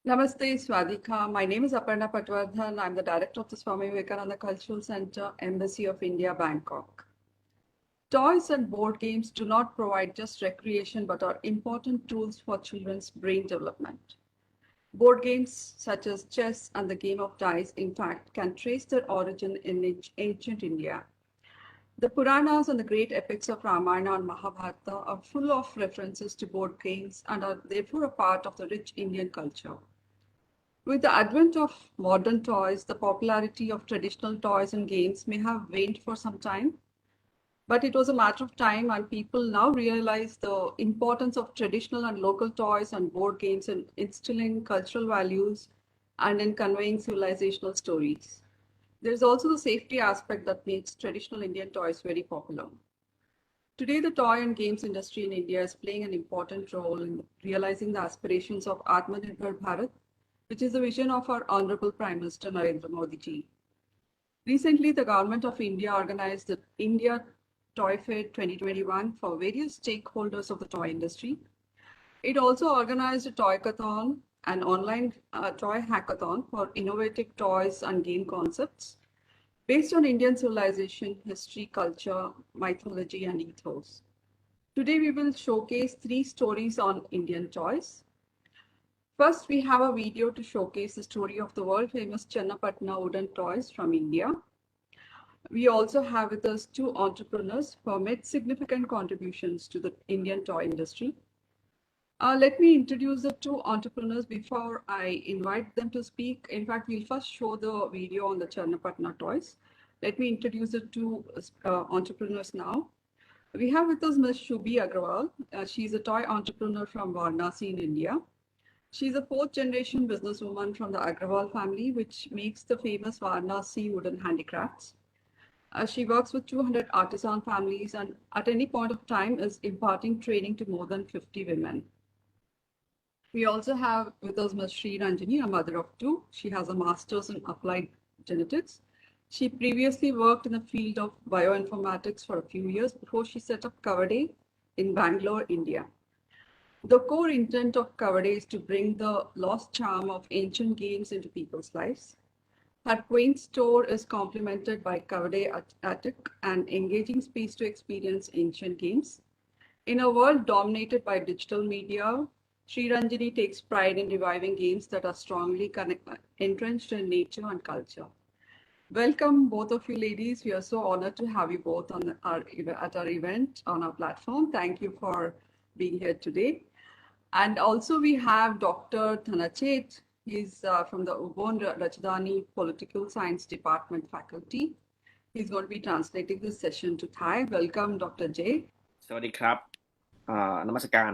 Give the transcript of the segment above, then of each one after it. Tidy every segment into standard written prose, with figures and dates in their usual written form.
Namaste, Swadika. My name is Aparna Patwardhan. I'm the director of the Swami Vivekananda Cultural Center, Embassy of India, Bangkok. Toys and board games do not provide just recreation but are important tools for children's brain development. Board games such as chess and the game of dice, in fact, can trace their origin in ancient India. The Puranas and the great epics of Ramayana and Mahabharata are full of references to board games and are therefore a part of the rich Indian culture. With the advent of modern toys, the popularity of traditional toys and games may have waned for some time, but it was a matter of time and people now realize the importance of traditional and local toys and board games in instilling cultural values and in conveying civilizational stories. There is also the safety aspect that makes traditional Indian toys very popular. Today, the toy and games industry in India is playing an important role in realizing the aspirations of Atmanirbhar Bharat, which is the vision of our Honorable Prime Minister Narendra Modi ji. Recently, the Government of India organized the India Toy Fair 2021 for various stakeholders of the toy industry. It also organized a toy-cathon, an online toy hackathon for innovative toys and game concepts based on Indian civilization, history, culture, mythology, and ethos. Today, we will showcase 3 stories on Indian toys. First, we have a video to showcase the story of the world-famous Channapatna wooden toys from India. We also have with us 2 entrepreneurs who have made significant contributions to the Indian toy industry. Let me introduce the 2 entrepreneurs before I invite them to speak. In fact, we'll first show the video on the Channapatna toys. Let me introduce the 2 entrepreneurs now. We have with us Ms.Shubhi Agrawal. She's a toy entrepreneur from Varanasi in India. She's a 4th generation businesswoman from the Agrawal family, which makes the famous Varanasi wooden handicrafts. She works with 200 artisan families and at any point of time is imparting training to more than 50 women. We also have with us Ms.Sreeranjani, a mother of 2. She has a master's in applied genetics. She previously worked in the field of bioinformatics for a few years before she set up Kavade in Bangalore, India. The core intent of Kavade is to bring the lost charm of ancient games into people's lives. Her quaint store is complemented by Kavade Attic, an engaging space to experience ancient games. In a world dominated by digital media, Sreeranjani takes pride in reviving games that are strongly entrenched in nature and culture. Welcome, both of you ladies. We are so honored to have you both at our event on our platform. Thank you for being here today. And also we have Dr. Dhanachet. He's from the Ubon Rajdhani Political Science Department faculty. He's going to be translating this session to Thai. Welcome, Dr. J. สวัสดีครับนมัสการ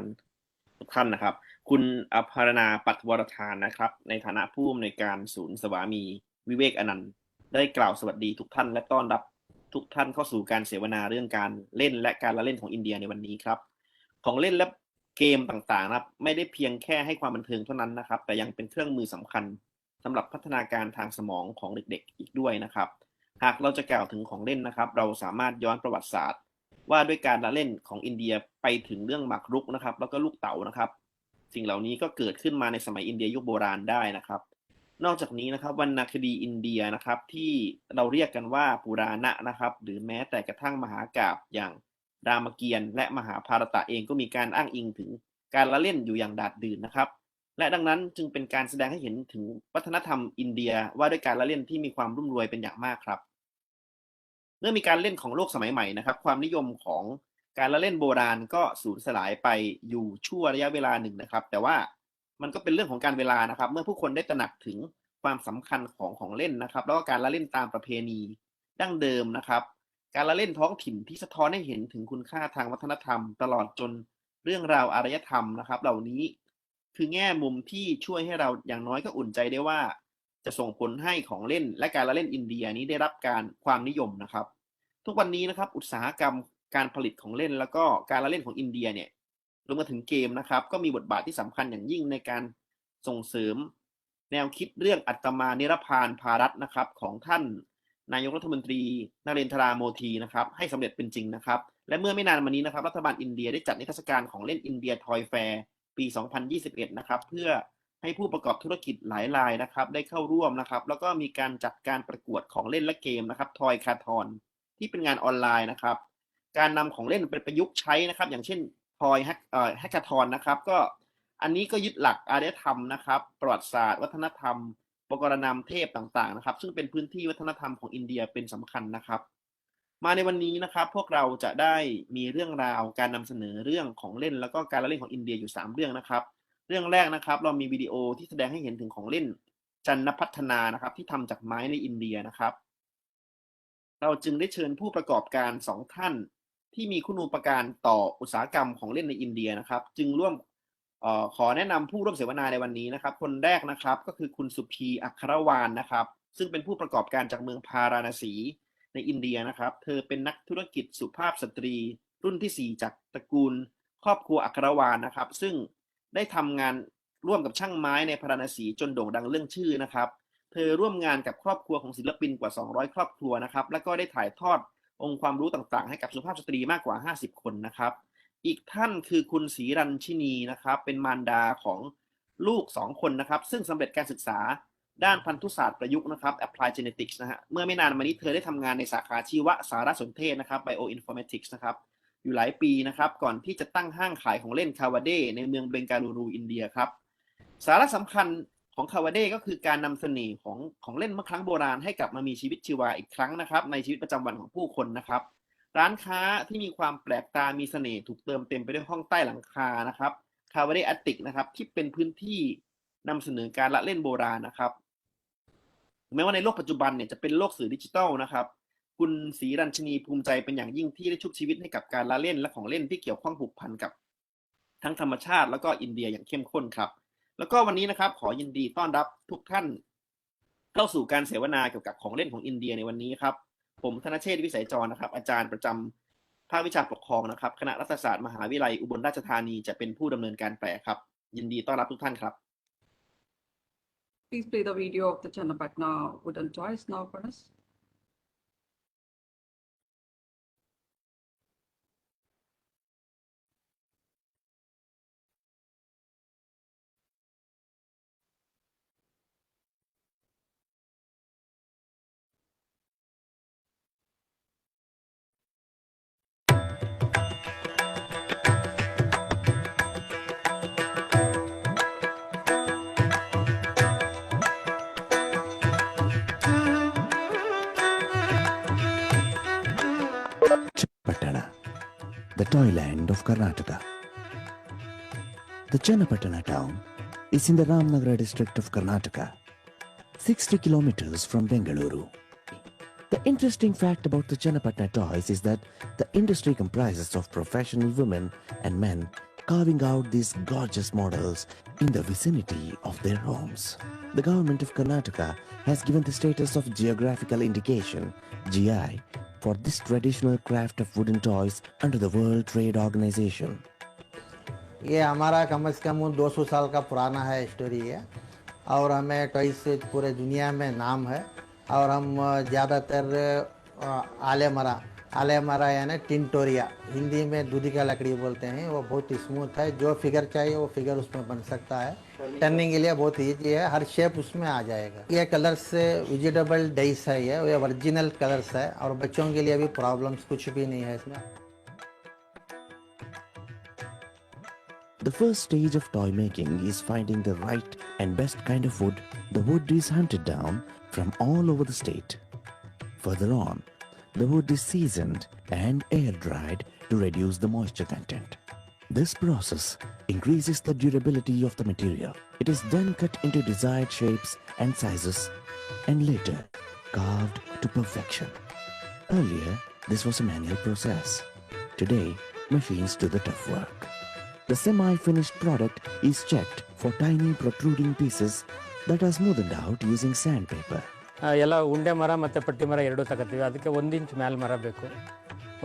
ทุกท่านนะครับคุณอภารณาปัทวรธานนะครับในฐานะผู้อำนวยการศูนย์สวามีวิเวกอนันต์ได้กล่าวสวัสดีทุกท่านและต้อนรับทุกท่านเข้าสู่การเสวนาเรื่องการเล่นและการละเล่นของอินเดียในวันนี้ครับของเล่นและเกมต่างๆนะครับไม่ได้เพียงแค่ให้ความบันเทิงเท่านั้นนะครับแต่ยังเป็นเครื่องมือสำคัญสำหรับพัฒนาการทางสมองของเด็กๆอีกด้วยนะครับหากเราจะกล่าวถึงของเล่นนะครับเราสามารถย้อนประวัติศาสตร์ว่าด้วยการละเล่นของอินเดียไปถึงเรื่องหมากรุกนะครับแล้วก็ลูกเต๋านะครับสิ่งเหล่านี้ก็เกิดขึ้นมาในสมัยอินเดียยุคโบราณได้นะครับนอกจากนี้นะครับวรรณคดีอินเดียนะครับที่เราเรียกกันว่าปุราณะนะครับหรือแม้แต่กระทั่งมหากาพย์อย่างรามเกียรติ์และมหาภารตะเองก็มีการอ้างอิงถึงการละเล่นอยู่อย่างดาดดื่นนะครับและดังนั้นจึงเป็นการแสดงให้เห็นถึงวัฒนธรรมอินเดียว่าด้วยการละเล่นที่มีความรุ่มรวยเป็นอย่างมากครับเมื่อมีการเล่นของโลกสมัยใหม่นะครับความนิยมของการละเล่นโบราณก็สูญสลายไปอยู่ชั่วระยะเวลาหนึ่งนะครับแต่ว่ามันก็เป็นเรื่องของการเวลานะครับเมื่อผู้คนได้ตระหนักถึงความสำคัญของเล่นนะครับแล้วก็การละเล่นตามประเพณีดั้งเดิมนะครับการละเล่นท้องถิ่นที่สะท้อนให้เห็นถึงคุณค่าทางวัฒนธรรมตลอดจนเรื่องราวอารยธรรมนะครับเหล่านี้คือแง่มุมที่ช่วยให้เราอย่างน้อยก็อุ่นใจได้ว่าจะส่งผลให้ของเล่นและการละเล่นอินเดียนี้ได้รับความนิยมนะครับทุกวันนี้นะครับอุตสาหกรรมการผลิตของเล่นแล้วก็การละเล่นของอินเดียเนี่ยรวมถึงเกมนะครับก็มีบทบาทที่สำคัญอย่างยิ่งในการส่งเสริมแนวคิดเรื่องอัตมานิรพานภารัตนะครับของท่านนายกรัฐมนตรีนเรนทราโมดีนะครับให้สำเร็จเป็นจริงนะครับและเมื่อไม่นานมานี้นะครับรัฐบาลอินเดียได้จัดนิทรรศการของเล่นอินเดียทอยแฟร์ปี 2021 นะครับเพื่อ ให้ผู้ประกอบธุรกิจหลายรายนะครับได้เข้าร่วมนะครับแล้วก็มีการจัดการประกวดของเล่นและเกมนะครับทอยคาทอนที่เป็นงานออนไลน์นะครับการนำของเล่นไปประยุกต์ใช้นะครับอย่างเช่นทอยแฮกเกอร์ทอนนะครับก็อันนี้ก็ยึดหลักอารยธรรมนะครับประวัติศาสตร์วัฒนธรรมปกรณามเทพต่างๆนะครับซึ่งเป็นพื้นที่วัฒนธรรมของอินเดียเป็นสำคัญนะครับมาในวันนี้นะครับพวกเราจะได้มีเรื่องราวการนำเสนอเรื่องของเล่นแล้วก็การละเล่นของอินเดียอยู่3เรื่องนะครับเรื่องแรกนะครับเรามีวิดีโอที่แสดงให้เห็นถึงของเล่นจันทพัฒนานะครับที่ทำจากไม้ในอินเดียนะครับเราจึงได้เชิญผู้ประกอบการ2ท่านที่มีคุณูปการต่ออุตสาหกรรมของเล่นในอินเดียนะครับจึงร่วมขอแนะนำผู้ร่วมเสวนาในวันนี้นะครับคนแรกนะครับก็คือคุณสุพีอัครวาลนะครับซึ่งเป็นผู้ประกอบการจากเมืองพาราณสีในอินเดียนะครับเธอเป็นนักธุรกิจสุภาพสตรีรุ่นที่4จากตระกูลครอบครัวอัครวาลนะครับซึ่งได้ทำงานร่วมกับช่างไม้ในพาราณสีจนโด่งดังเรื่องชื่อนะครับเธอร่วมงานกับครอบครัวของศิลปินกว่า200ครอบครัวนะครับแล้วก็ได้ถ่ายทอดองค์ความรู้ต่างๆให้กับสุภาพสตรีมากกว่า50คนนะครับอีกท่านคือคุณศรีรัญชินีนะครับเป็นมารดาของลูก2คนนะครับซึ่งสำเร็จการศึกษาด้านพันธุศาสตร์ประยุกต์นะครับ Applied Genetics นะฮะเมื่อไม่นานมานี้เธอได้ทำงานในสาขาชีวสารสนเทศนะครับ Bioinformatics นะครับอยู่หลายปีนะครับก่อนที่จะตั้งห้างขายของเล่นคาวาเดในเมืองเบงกาลูรูอินเดียครับสาระสำคัญของคาวาเดก็คือการนำเสน่ห์ของเล่นเมื่อครั้งโบราณให้กลับมามีชีวิตชีวาอีกครั้งนะครับในชีวิตประจำวันของผู้คนนะครับร้านค้าที่มีความแปลกตามีเสน่ห์ถูกเติมเต็มไปด้วยห้องใต้หลังคานะครับคาวาเดแอตติกนะครับที่เป็นพื้นที่นำเสนอการละเล่นโบราณนะครับแม้ว่าในโลกปัจจุบันเนี่ยจะเป็นโลกสื่อดิจิทัลนะครับคุณศรีรัญชนีภูมิใจเป็นอย่างยิ่งที่ได้ชุบชีวิตให้กับการละเล่นและของเล่นที่เกี่ยวข้องผูกพันกับทั้งธรรมชาติแล้วก็อินเดียอย่างเข้มข้นครับแล้วก็วันนี้นะครับขอยินดีต้อนรับทุกท่านเข้าสู่การเสวนาเกี่ยวกับของเล่นของอินเดียในวันนี้ครับผมธนเชษฐ์วิสัยจรนะครับอาจารย์ประจำภาควิชาปกครองนะครับคณะรัฐศาสตร์มหาวิทยาลัยอุบลราชธานีจะเป็นผู้ดำเนินการแปลครับยินดีต้อนรับทุกท่านครับ Please play the video of the Channapatna wooden toys now for us. Channapatna, the toyland of Karnataka. The Channapatna town is in the Ramnagara district of Karnataka, 60 kilometers from Bengaluru. The interesting fact about the Channapatna toys is that the industry comprises of professional women and men carving out these gorgeous models in the vicinity of their homes. The government of Karnataka has given the status of geographical indication, GI, for this traditional craft of wooden toys under the World Trade Organization. ये हमारा कम से कम 200 साल का पुराना है story है और हमें टॉयज से पूरे दुनिया में नाम है और हम ज़्यादातर आले मरा यानी टिंटोरिया हिंदी में दूधी का लकड़ी बोलते हैं वो बहुत ही स्मूथ है जो फिगर चाहिए वो फिगर उसमें बन सकता है टर्निंग के लिए बहुत ईजी है हर शेप उसमें आ जाएगा ये कलर्स वेजिटेबल डाइस है ये ओरिजिनल कलर्स है और बच्चों के लिए भी प्रॉब्लम्स कुछ भी नहीं है इसमें The first stage of toy making is finding the right and best kind of wood. The wood is hunted down from all over the state. Further on, the wood is seasoned and air dried to reduce the moisture content. This process increases the durability of the material. It is then cut into desired shapes and sizes and later carved to perfection. Earlier, this was a manual process. Today, machines do the tough work. The semi-finished product is checked for tiny protruding pieces that are smoothed out using sandpaper. ಎಲ್ಲ ಉಂಡೆ ಮರ ಮತ್ತು ಪಟ್ಟಿ ಮರ ಎರಡೂ ತಗೋತೀವಿ ಅದಕ್ಕೆ 1 inch ಮೇಲೆ ಮರ ಬೇಕು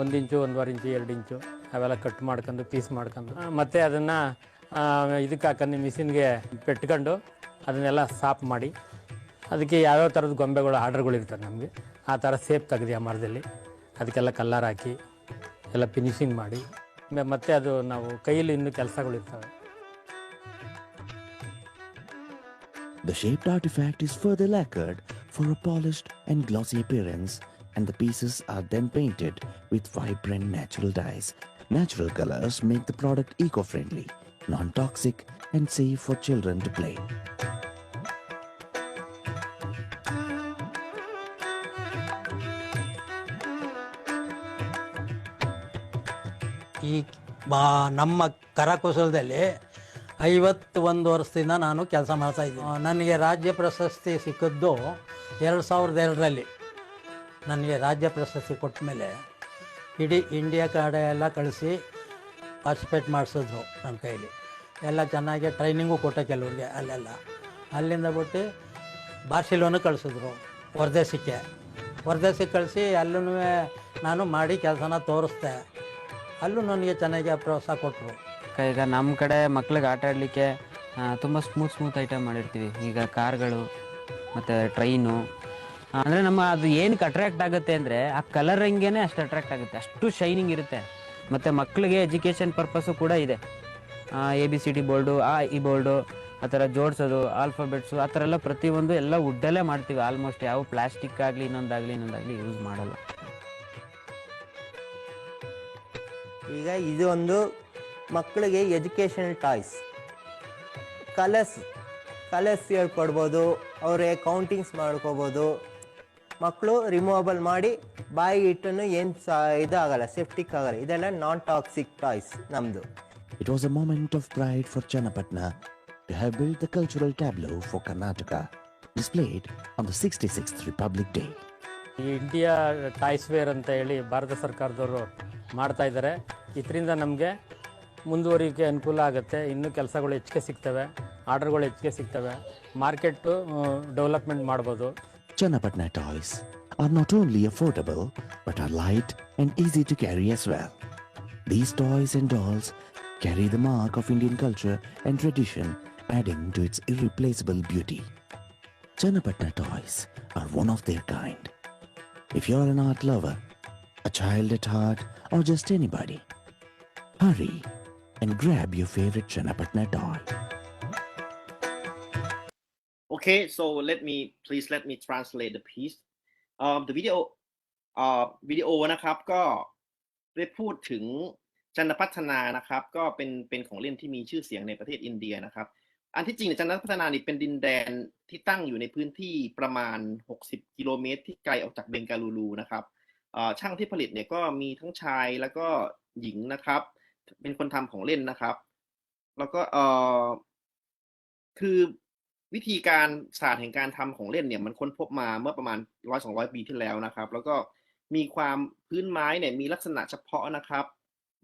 1 ಇಂಚು 1.5 ಇಂಚು 2 ಇಂಚು ಅವೆಲ್ಲ ಕಟ್ ಮಾಡ್ಕೊಂಡು ಪೀಸ್ ಮಾಡ್ಕೊಂಡು ಮತ್ತು ಅದನ್ನು ಇದಕ್ಕೆ ಹಾಕೊಂಡು ಮಿಷಿನ್ಗೆ ಪೆಟ್ಕೊಂಡು ಅದನ್ನೆಲ್ಲ ಸಾಫ್ ಮಾಡಿ ಅದಕ್ಕೆ ಯಾವ್ಯಾವ ಥರದ ಗೊಂಬೆಗಳು ಆರ್ಡರ್ಗಳು ಇರ್ತವೆ ನಮಗೆ ಆ ಥರ ಸೇಪ್ ತೆಗೆದು ಆ ಮರದಲ್ಲಿ ಅದಕ್ಕೆಲ್ಲ ಕಲ್ಲರ್ ಹಾಕಿ ಎಲ್ಲ ಫಿನಿಶಿಂಗ್ ಮಾಡಿ ಮತ್ತು ಅದು ನಾವು ಕೈಯಲ್ಲಿ ಇನ್ನೂ ಕೆಲಸಗಳಿರ್ತವೆ The shaped artifact is further lacquered for a polished and glossy appearance, and the pieces are then painted with vibrant natural dyes. Natural colors make the product eco-friendly, non-toxic, and safe for children to play. ಈ ನಮ್ಮ ಕರಕುಶಲದಲ್ಲಿ 51 ವರ್ಷದಿಂದ ನಾನು ಕೆಲಸ ಮಾಡ್ತಾ ಇದ್ದೀನಿ. ನನಗೆ ರಾಜ್ಯ ಪ್ರಶಸ್ತಿ ಸಿಕ್ಕಿದ್ದು 2002ರಲ್ಲಿ. ನನಗೆ ರಾಜ್ಯ ಪ್ರಶಸ್ತಿ ಕೊಟ್ಟ ಮೇಲೆ ಇಡೀ ಇಂಡಿಯಾ ಕಡೆ ಎಲ್ಲ ಕಳಿಸಿ ಪಾರ್ಟಿಸಿಪೇಟ್ ಮಾಡಿಸಿದ್ರು ನನ್ನ ಕೈಲಿ. ಎಲ್ಲ ಚೆನ್ನಾಗಿ ಟ್ರೈನಿಂಗು ಕೊಟ್ಟೆ ಕೆಲವ್ರಿಗೆ ಅಲ್ಲೆಲ್ಲ. ಅಲ್ಲಿಂದ ಬಿಟ್ಟು ಬಾರ್ಸಿಲೋನಕ್ಕೆ ಕಳಿಸಿದ್ರು, ಹೊರದೇಶಕ್ಕೆ ಕಳಿಸಿ ಅಲ್ಲೂ ನಾನು ಮಾಡಿ ಕೆಲಸನ ತೋರಿಸ್ದೆ. ಅಲ್ಲೂ ನನಗೆ ಚೆನ್ನಾಗಿ ಪ್ರೋತ್ಸಾಹ ಕೊಟ್ಟರು. ಈಗ ನಮ್ಮ ಕಡೆ ಮಕ್ಳಿಗೆ ಆಟ ಆಡಲಿಕ್ಕೆ ತುಂಬ ಸ್ಮೂತ್ ಐಟಮ್ ಮಾಡಿರ್ತೀವಿ. ಈಗ ಕಾರ್ಗಳು ಮತ್ತು ಟ್ರೈನು ಅಂದರೆ ನಮ್ಮ ಅದು ಏನಕ್ಕೆ ಅಟ್ರ್ಯಾಕ್ಟ್ ಆಗುತ್ತೆ ಅಂದರೆ ಆ ಕಲರಿಂಗೇ ಅಷ್ಟು ಅಟ್ರ್ಯಾಕ್ಟ್ ಆಗುತ್ತೆ, ಅಷ್ಟು ಶೈನಿಂಗ್ ಇರುತ್ತೆ. ಮತ್ತು ಮಕ್ಕಳಿಗೆ ಎಜುಕೇಷನ್ ಪರ್ಪಸ್ಸು ಕೂಡ ಇದೆ. ABCD ಬೋರ್ಡು, ಈ ಬೋರ್ಡು ಆ ಥರ ಜೋಡಿಸೋದು, ಆಲ್ಫಾಬೆಟ್ಸು ಆ ಥರ ಎಲ್ಲ ಪ್ರತಿಯೊಂದು ಎಲ್ಲ ವುಡ್ಡಲ್ಲೇ ಮಾಡ್ತೀವಿ. ಆಲ್ಮೋಸ್ಟ್ ಯಾವ ಪ್ಲಾಸ್ಟಿಕ್ ಆಗಲಿ ಇನ್ನೊಂದಾಗಲಿ ಯೂಸ್ ಮಾಡಲ್ಲ. ಈಗ ಇದು ಒಂದು ಮಕ್ಕಳಿಗೆ ಎಜುಕೇಷನಲ್ ಟಾಯ್ಸ್. ಕಲರ್ಸ್ ಹೇಳ್ಕೊಡ್ಬೋದು, ಅವರೇ ಕೌಂಟಿಂಗ್ಸ್ ಮಾಡ್ಕೋಬೋದು. ಮಕ್ಕಳು ರಿಮೂವಬಲ್ ಮಾಡಿ ಬಾಯಿ ಇಟ್ಟನು ಏನು ಇದಾಗಲ್ಲ, ಸೆಪ್ಟಿಕ್ ಆಗಲ್ಲ. ಇದೆಲ್ಲ ನಾನ್ ಟಾಕ್ಸಿಕ್ ಟಾಯ್ಸ್ ನಮ್ಮದು. It was a moment of pride for Channapatna to have built the cultural tableau for Karnataka, displayed on the 66th Republic Day. ಈ ಇಂಡಿಯಾ ಟಾಯ್ಸ್ ವೇರ್ ಅಂತ ಹೇಳಿ ಭಾರತ ಸರ್ಕಾರದವರು ಮಾಡ್ತಾ ಇದ್ದಾರೆ. ಇದರಿಂದ ನಮಗೆ ಮುಂದುವರಿಕೆ ಅನುಕೂಲ ಆಗುತ್ತೆ. ಇನ್ನೂ ಕೆಲಸಗಳು ಹೆಚ್ಚಿಗೆ ಸಿಗ್ತವೆ, ಆರ್ಡರ್ಗಳು ಹೆಚ್ಚಿಗೆ ಸಿಗ್ತವೆ, ಮಾರ್ಕೆಟು ಡೆವಲಪ್ಮೆಂಟ್ ಮಾಡ್ಬೋದು. Channapatna toys are not only affordable but are light and easy to carry as well. These toys and dolls carry the mark of Indian culture and tradition, adding to its irreplaceable beauty. Channapatna toys are one of their kind. If you're an art lover, a child at heart, or just anybody, hurry and grab your favorite Channapatna toy. Okay, so let me translate the piece. The video นะครับก็ได้พูดถึงจันทพัฒนานะครับก็เป็นของเล่นที่มีชื่อเสียงในประเทศอินเดียนะครับอันที่จริงจันทพัฒนานี่เป็นดินแดนที่ตั้งอยู่ในพื้นที่ประมาณ60กิโลเมตรที่ไกลออกจากเบงกาลูรูนะครับช่างที่ผลิตเนี่ยก็มีทั้งชายแล้วก็หญิงนะครับเป็นคนทำของเล่นนะครับแล้วก็คือวิธีการศาสตร์แห่งการทำของเล่นเนี่ยมันค้นพบมาเมื่อประมาณ 100-200 ปีที่แล้วนะครับแล้วก็มีความพื้นไม้เนี่ยมีลักษณะเฉพาะนะครับ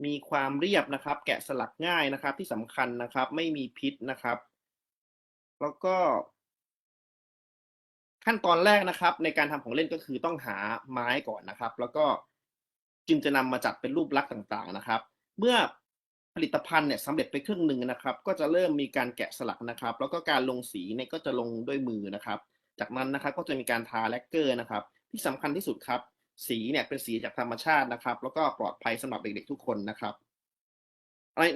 มีความเรียบนะครับแกะสลักง่ายนะครับที่สำคัญนะครับไม่มีพิษนะครับแล้วก็ขั้นตอนแรกนะครับในการทำของเล่นก็คือต้องหาไม้ก่อนนะครับแล้วก็จึงจะนำมาจัดเป็นรูปลักษณ์ต่างๆนะครับเมื่อผลิตภัณฑ์เนี่ยสำเร็จไปครึ่งหนึ่งนะครับก็จะเริ่มมีการแกะสลักนะครับแล้วก็การลงสีเนี่ยก็จะลงด้วยมือนะครับจากนั้นนะครับก็จะมีการทาแลกเกอร์นะครับที่สำคัญที่สุดครับสีเนี่ยเป็นสีจากธรรมชาตินะครับแล้วก็ปลอดภัยสำหรับเด็กๆทุกคนนะครับ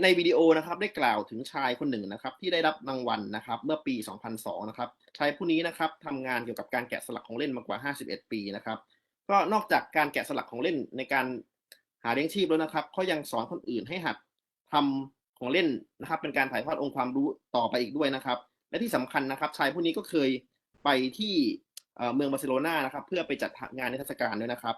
ในวิดีโอนะครับได้กล่าวถึงชายคนหนึ่งนะครับที่ได้รับรางวัลนะครับเมื่อปี 2002 นะครับชายผู้นี้นะครับทำงานเกี่ยวกับการแกะสลักของเล่นมากว่า 51 ปีนะครับก็นอกจากการแกะสลักของเล่นในการหาเลี้ยงชีพแล้วนะครับเขายังสอนคนอื่นให้หัดทำของเล่นนะครับเป็นการถ่ายทอดองค์ความรู้ต่อไปอีกด้วยนะครับและที่สำคัญนะครับชายผู้นี้ก็เคยไปที่เมืองบาร์เซโลนานะครับเพื่อไปจัดงานนิทรรศการด้วยนะครับ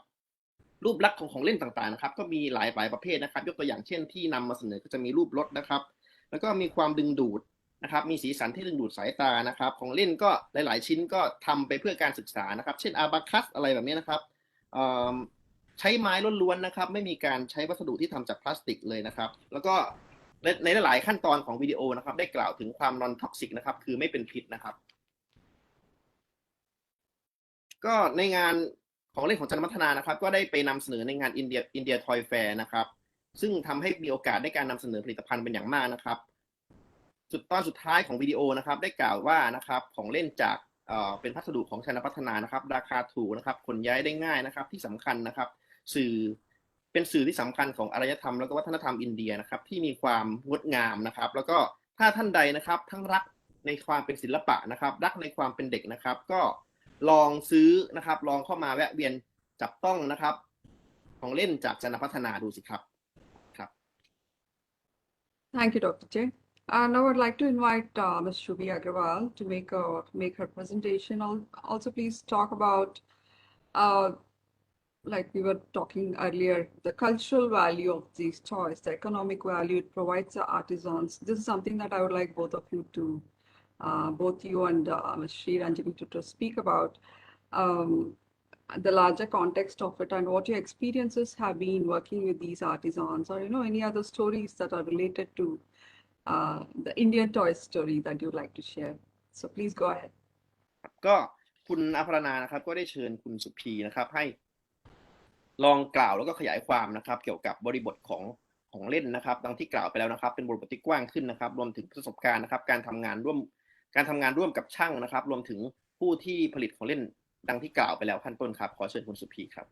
รูปลักษณ์ของเล่นต่างๆนะครับก็มีหลายประเภทนะครับยกตัวอย่างเช่นที่นำมาเสนอก็จะมีรูปรถนะครับแล้วก็มีความดึงดูดนะครับมีสีสันที่ดึงดูดสายตานะครับของเล่นก็หลายๆชิ้นก็ทำไปเพื่อการศึกษานะครับเช่นอาบาคัสอะไรแบบนี้นะครับใช้ไม้ล้วนๆนะครับไม่มีการใช้วัสดุที่ทำจากพลาสติกเลยนะครับแล้วก็ในหลายขั้นตอนของวิดีโอนะครับได้กล่าวถึงความนอนท็อกซิกนะครับคือไม่เป็นพิษนะครับก็ในงานของเล่นของจันทพัฒนานะครับก็ได้ไปนำเสนอในงานอินเดียทอยแฟร์นะครับซึ่งทำให้มีโอกาสได้การนำเสนอผลิตภัณฑ์เป็นอย่างมากนะครับตอนสุดท้ายของวิดีโอนะครับได้กล่าวว่านะครับของเล่นจากเป็นพัสดุของจันทพัฒนานะครับราคาถูกนะครับขนย้ายได้ง่ายนะครับที่สำคัญนะครับเป็นสื่อที่สำคัญของอารยธรรมแล้วก็วัฒนธรรมอินเดียนะครับที่มีความงดงามนะครับแล้วก็ถ้าท่านใดนะครับทั้งรัก ในความเป็นศิลปะนะครับรักในความเป็นเด็กนะครับก็ลองซื้อนะครับลองเข้ามาแวะเวียนจับต้องนะครับของเล่นจากจันทพัฒนาดูสิครับครับ Thank you, Dr. J. Now I'd like to invite Ms.Shubhi Agrawal to make her presentation. Also, please talk about, like we were talking earlier, the cultural value of these toys, the economic value it provides the artisans. This is something that I would like both of you to, both you and Ms.Sreeranjani to speak about. The larger context of it and what your experiences have been working with these artisans, or any other stories that are related to the Indian toy story that you'd like to share. So please go ahead. ก็คุณอภรณานะครับก็ได้เชิญคุณสุพีนะครับให้ลองกล่าวแล้วก็ขยายความนะครับเกี่ยวกับบริบทของเล่นนะครับดังที่กล่าวไปแล้วนะครับเป็นบริบทที่กว้างขึ้นนะครับรวมถึงประสบการณ์นะครับการทำงานร่วมกับช่างนะครับรวมถึงผู้ที่ผลิตของเล่นดังที่กล่าวไปแล้วขั้นต้นครับขอเชิญคุณสุพีครับ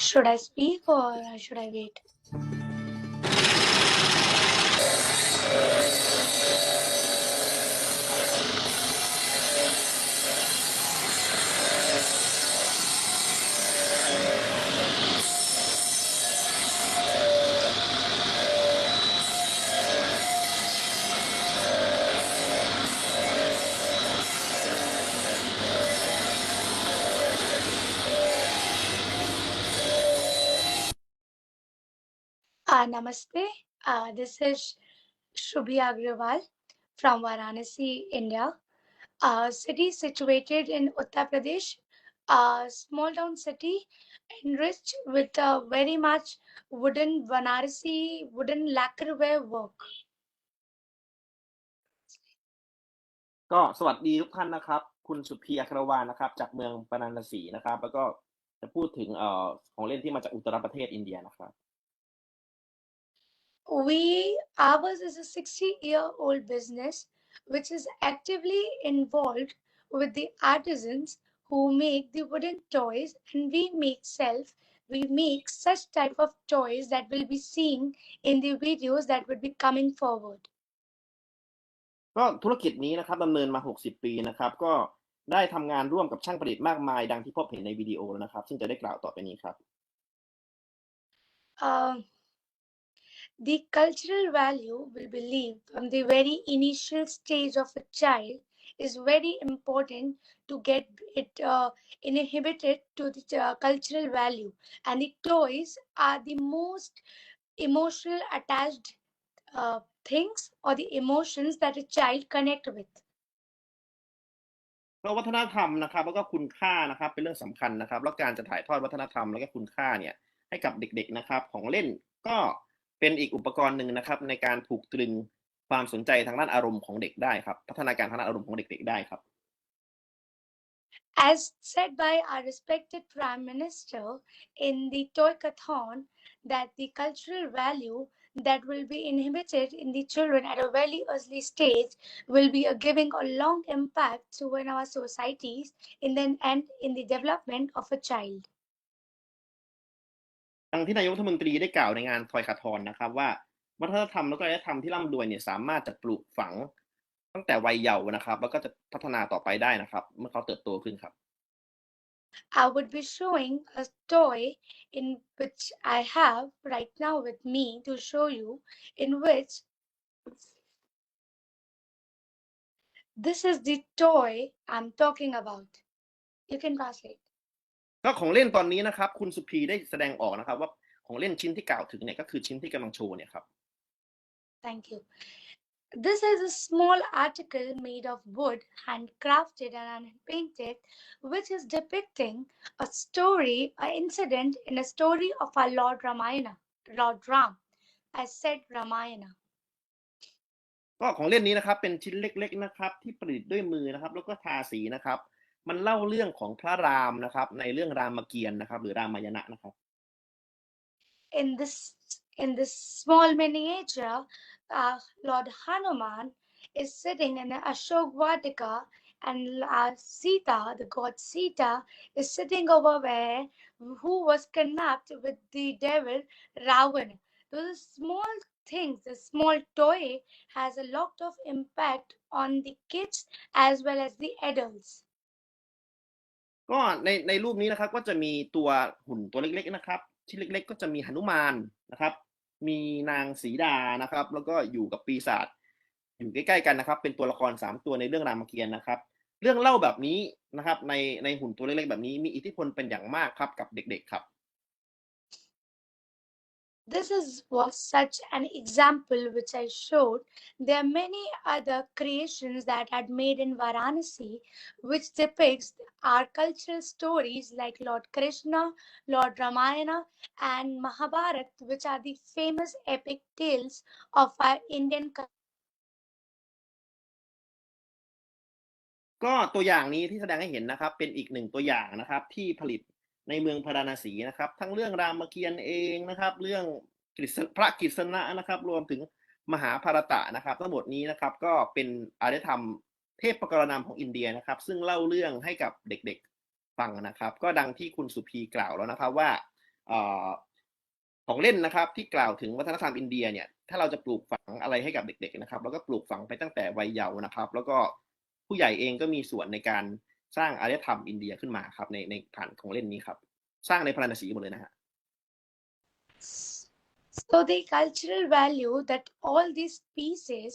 Should I speak or should I wait? Namaste. This is Shubhi Agrawal from Varanasi, India. City situated in Uttar Pradesh, a small town city enriched with very much wooden lacquerware work. ก็สวัสดีทุกท่านนะครับคุณสุพีอัครวาลนะครับจากเมืองปาราณสีนะครับแล้วก็จะพูดถึงของเล่นที่มาจากอุตรประเทศอินเดียนะครับ Ours is a 60-year-old business which is actively involved with the artisans who make the wooden toys, and we make such type of toys that will be seen in the videos that would be coming forward. ก็ธุรกิจนี้นะครับดำเนินมา60ปีนะครับก็ได้ทำงานร่วมกับช่างประดิษฐ์มากมายดังที่พบเห็นในวิดีโอแล้วนะครับซึ่งจะได้กล่าวต่อไปนี้ครับ The cultural value will be lived from the very initial stage of a child is very important to get it inhibited to the cultural value, and the toys are the most emotional attached things or the emotions that a child connect with. เพราะวัฒนธรรมนะครับแล้วก็คุณค่านะครับเป็นเรื่องสำคัญนะครับแล้วการจะถ่ายทอดวัฒนธรรมแล้วก็คุณค่าเนี่ยให้กับเด็กๆนะครับของเล่นก็เป็นอีกอุปกรณ์หนึ่งนะครับในการผูกตรึงความสนใจทางด้านอารมณ์ของเด็กได้ครับพัฒนาการทางด้านอารมณ์ของเด็กๆได้ครับ As said by our respected Prime Minister in the Toy-Kathon, that the cultural value that will be inhibited in the children at a very early stage will be giving a long impact to in our societies and in the development of a child. ดังที่นายกรัฐมนตรีได้กล่าวในงานทอยคาทอนนะครับว่าวัฒนธรรมและก็อารยธรรมที่ร่ำรวยเนี่ยสามารถจะปลูกฝังตั้งแต่วัยเยาว์นะครับแล้วก็จะพัฒนาต่อไปได้นะครับเมื่อเขาเติบโตขึ้นครับ I would be showing a toy in which I have right now with me to show you, in which This is the toy I'm talking about. You can translate. ก็ของเล่นตอนนี้นะครับคุณสุพีได้แสดงออกนะครับว่าของเล่นชิ้นที่กล่าวถึงเนี่ยก็คือชิ้นที่กำลังโชว์เนี่ยครับ Thank you. This is a small article made of wood, handcrafted and painted, which is depicting a story, an incident in a story of our Lord Ramayana, Lord Ram. I said Ramayana. ก็ของเล่นนี้นะครับเป็นชิ้นเล็กๆนะครับที่ประดิษฐ์ด้วยมือนะครับแล้วก็ทาสีนะครับมันเล่าเรื่องของพระรามนะครับในเรื่องรามเกียรติ์นะครับหรือรามายณะนะครับ In this small miniature, Lord Hanuman is sitting in an Ashok Vatika, and Sita, the god Sita, is sitting over there, who was kidnapped with the devil Ravana. Those small things, the small toy, has a lot of impact on the kids as well as the adults. ก็ในรูปนี้นะครับก็จะมีตัวหุ่นตัวเล็กๆนะครับชิ้นเล็กๆก็จะมีหนุมานนะครับมีนางสีดานะครับแล้วก็อยู่กับปีศาจอยู่ใกล้ๆกันนะครับเป็นตัวละคร3ตัวในเรื่องรามเกียรติ์นะครับเรื่องเล่าแบบนี้นะครับในหุ่นตัวเล็กๆแบบนี้มีอิทธิพลเป็นอย่างมากครับกับเด็กๆครับ This was such an example which I showed. There are many other creations that had made in Varanasi which depicts our cultural stories like Lord Krishna, Lord Ramayana and Mahabharata, which are the famous epic tales of our Indian culture. ก็ตัวอย่างนี้ที่แสดงให้เห็นนะครับเป็นอีกหนึ่งตัวอย่างนะครับที่ผลิตในเมืองพาราณสีนะครับทั้งเรื่องรามเกียรติ์เองนะครับเรื่องพระกฤษณะนะครับรวมถึงมหาภารตะนะครับทั้งหมดนี้นะครับก็เป็นอารยธรรมเทพประกรณามของอินเดียนะครับซึ่งเล่าเรื่องให้กับเด็กๆฟังนะครับก็ดังที่คุณสุพีกล่าวแล้วนะครับว่าของเล่นนะครับที่กล่าวถึงวัฒนธรรมอินเดียเนี่ยถ้าเราจะปลูกฝังอะไรให้กับเด็กๆนะครับแล้วก็ปลูกฝังไปตั้งแต่วัยเยาว์นะครับแล้วก็ผู้ใหญ่เองก็มีส่วนในการสร้างอารยธรรมอินเดียขึ้นมาครับในผ่านของเล่นนี้ครับสร้างในพาราณสีหมดเลยนะฮะ So the cultural value that all these pieces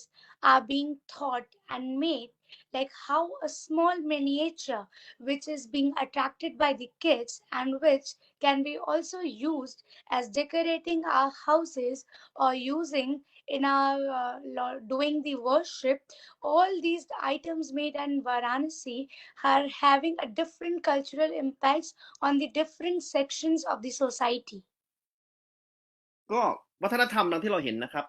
are being taught and made, like how a small miniature which is being attracted by the kids and which can be also used as decorating our houses or using in our doing the worship. All these items made in Varanasi are having a different cultural impacts on the different sections of the society. ก็วัฒนธรรมดังที่เราเห็นนะครับ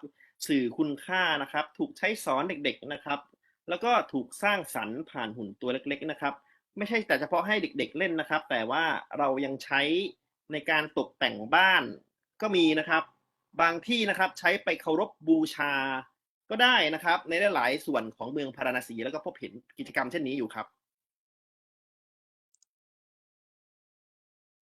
สื่อคุณค่านะครับถูกใช้สอนเด็กๆนะครับแล้วก็ถูกสร้างสรรค์ผ่านหุ่นตัวเล็กๆนะครับไม่ใช่แต่เฉพาะให้เด็กๆเล่นนะครับแต่ว่าเรายังใช้ในการตกแต่งบ้านก็มีนะครับบางที่นะครับใช้ไปเคารพบูชาก็ได้นะครับในหลายๆส่วนของเมืองพาราณสีแล้วก็พบเห็นกิจกรรมเช่นนี้อยู่ครับ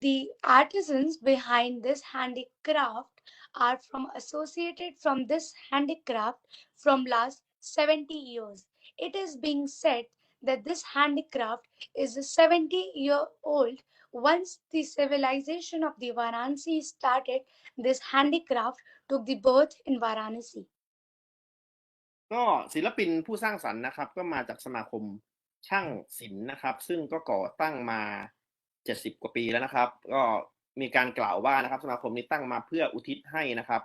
The artisans behind this handicraft are associated from this handicraft from last 70 years. It is being said that this handicraft is 70-year-old. Once the civilization of the Varanasi started, this handicraft took the birth in Varanasi. ก็ศิลปินผู้สร้างสรรค์นะครับก็มาจากสมาคมช่างศิลป์นะครับซึ่งก็ก่อตั้งมา70 กว่าปีแล้วนะครับก็มีการกล่าวว่านะครับสมาคมนี้ตั้งมาเพื่ออุทิศให้นะครับ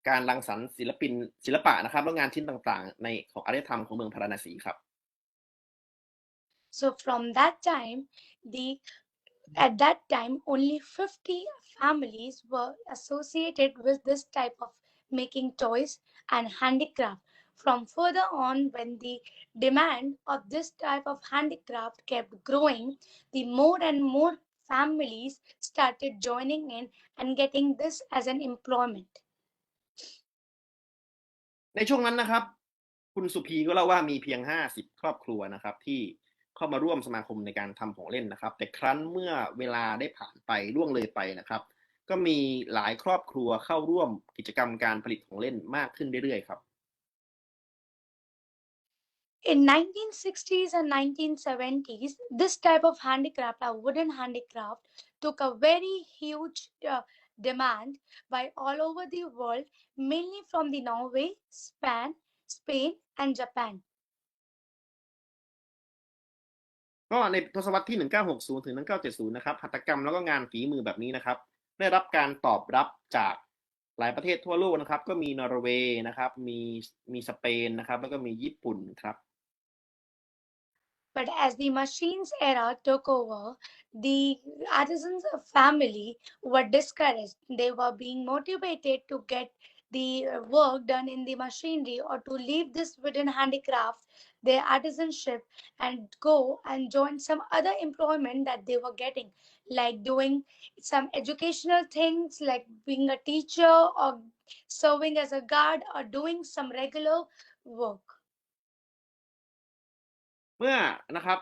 การรังสรรค์ศิลปะนะครับและงานชิ้นต่างๆในของอารยธรรมของเมืองพาราณสีครับ So from that time, at that time only 50 families were associated with this type of making toys and handicraft. From further on, when the demand of this type of handicraft kept growing, the more and more families started joining in and getting this as an employment. ในช่วงนั้นนะครับคุณสุพีก็เล่าว่ามีเพียง50 ครอบครัวนะครับที่เข้ามาร่วมสมาคมในการทำของเล่นนะครับแต่ครั้นเมื่อเวลาได้ผ่านไปล่วงเลยไปนะครับก็มีหลายครอบครัวเข้าร่วมกิจกรรมการผลิตของเล่นมากขึ้นเรื่อยๆครับ In 1960s and 1970s, this type of handicraft, a wooden handicraft, took a very huge demand by all over the world, mainly from the Norway, Spain, and Japan. ก็ในทศวรรษที่1960ถึง1970นะครับหัตถกรรมแล้วก็งานฝีมือแบบนี้นะครับได้รับการตอบรับจากหลายประเทศทั่วโลกนะครับก็มีนอร์เวย์นะครับมีสเปนนะครับแล้วก็มีญี่ปุ่นครับ But as the machines era took over, the artisans' family were discouraged. They were being motivated to get the work done in the machinery or to leave this wooden handicraft, their artisanship, and go and join some other employment that they were getting, like doing some educational things, like being a teacher or serving as a guard or doing some regular work. เมื่อนะครับ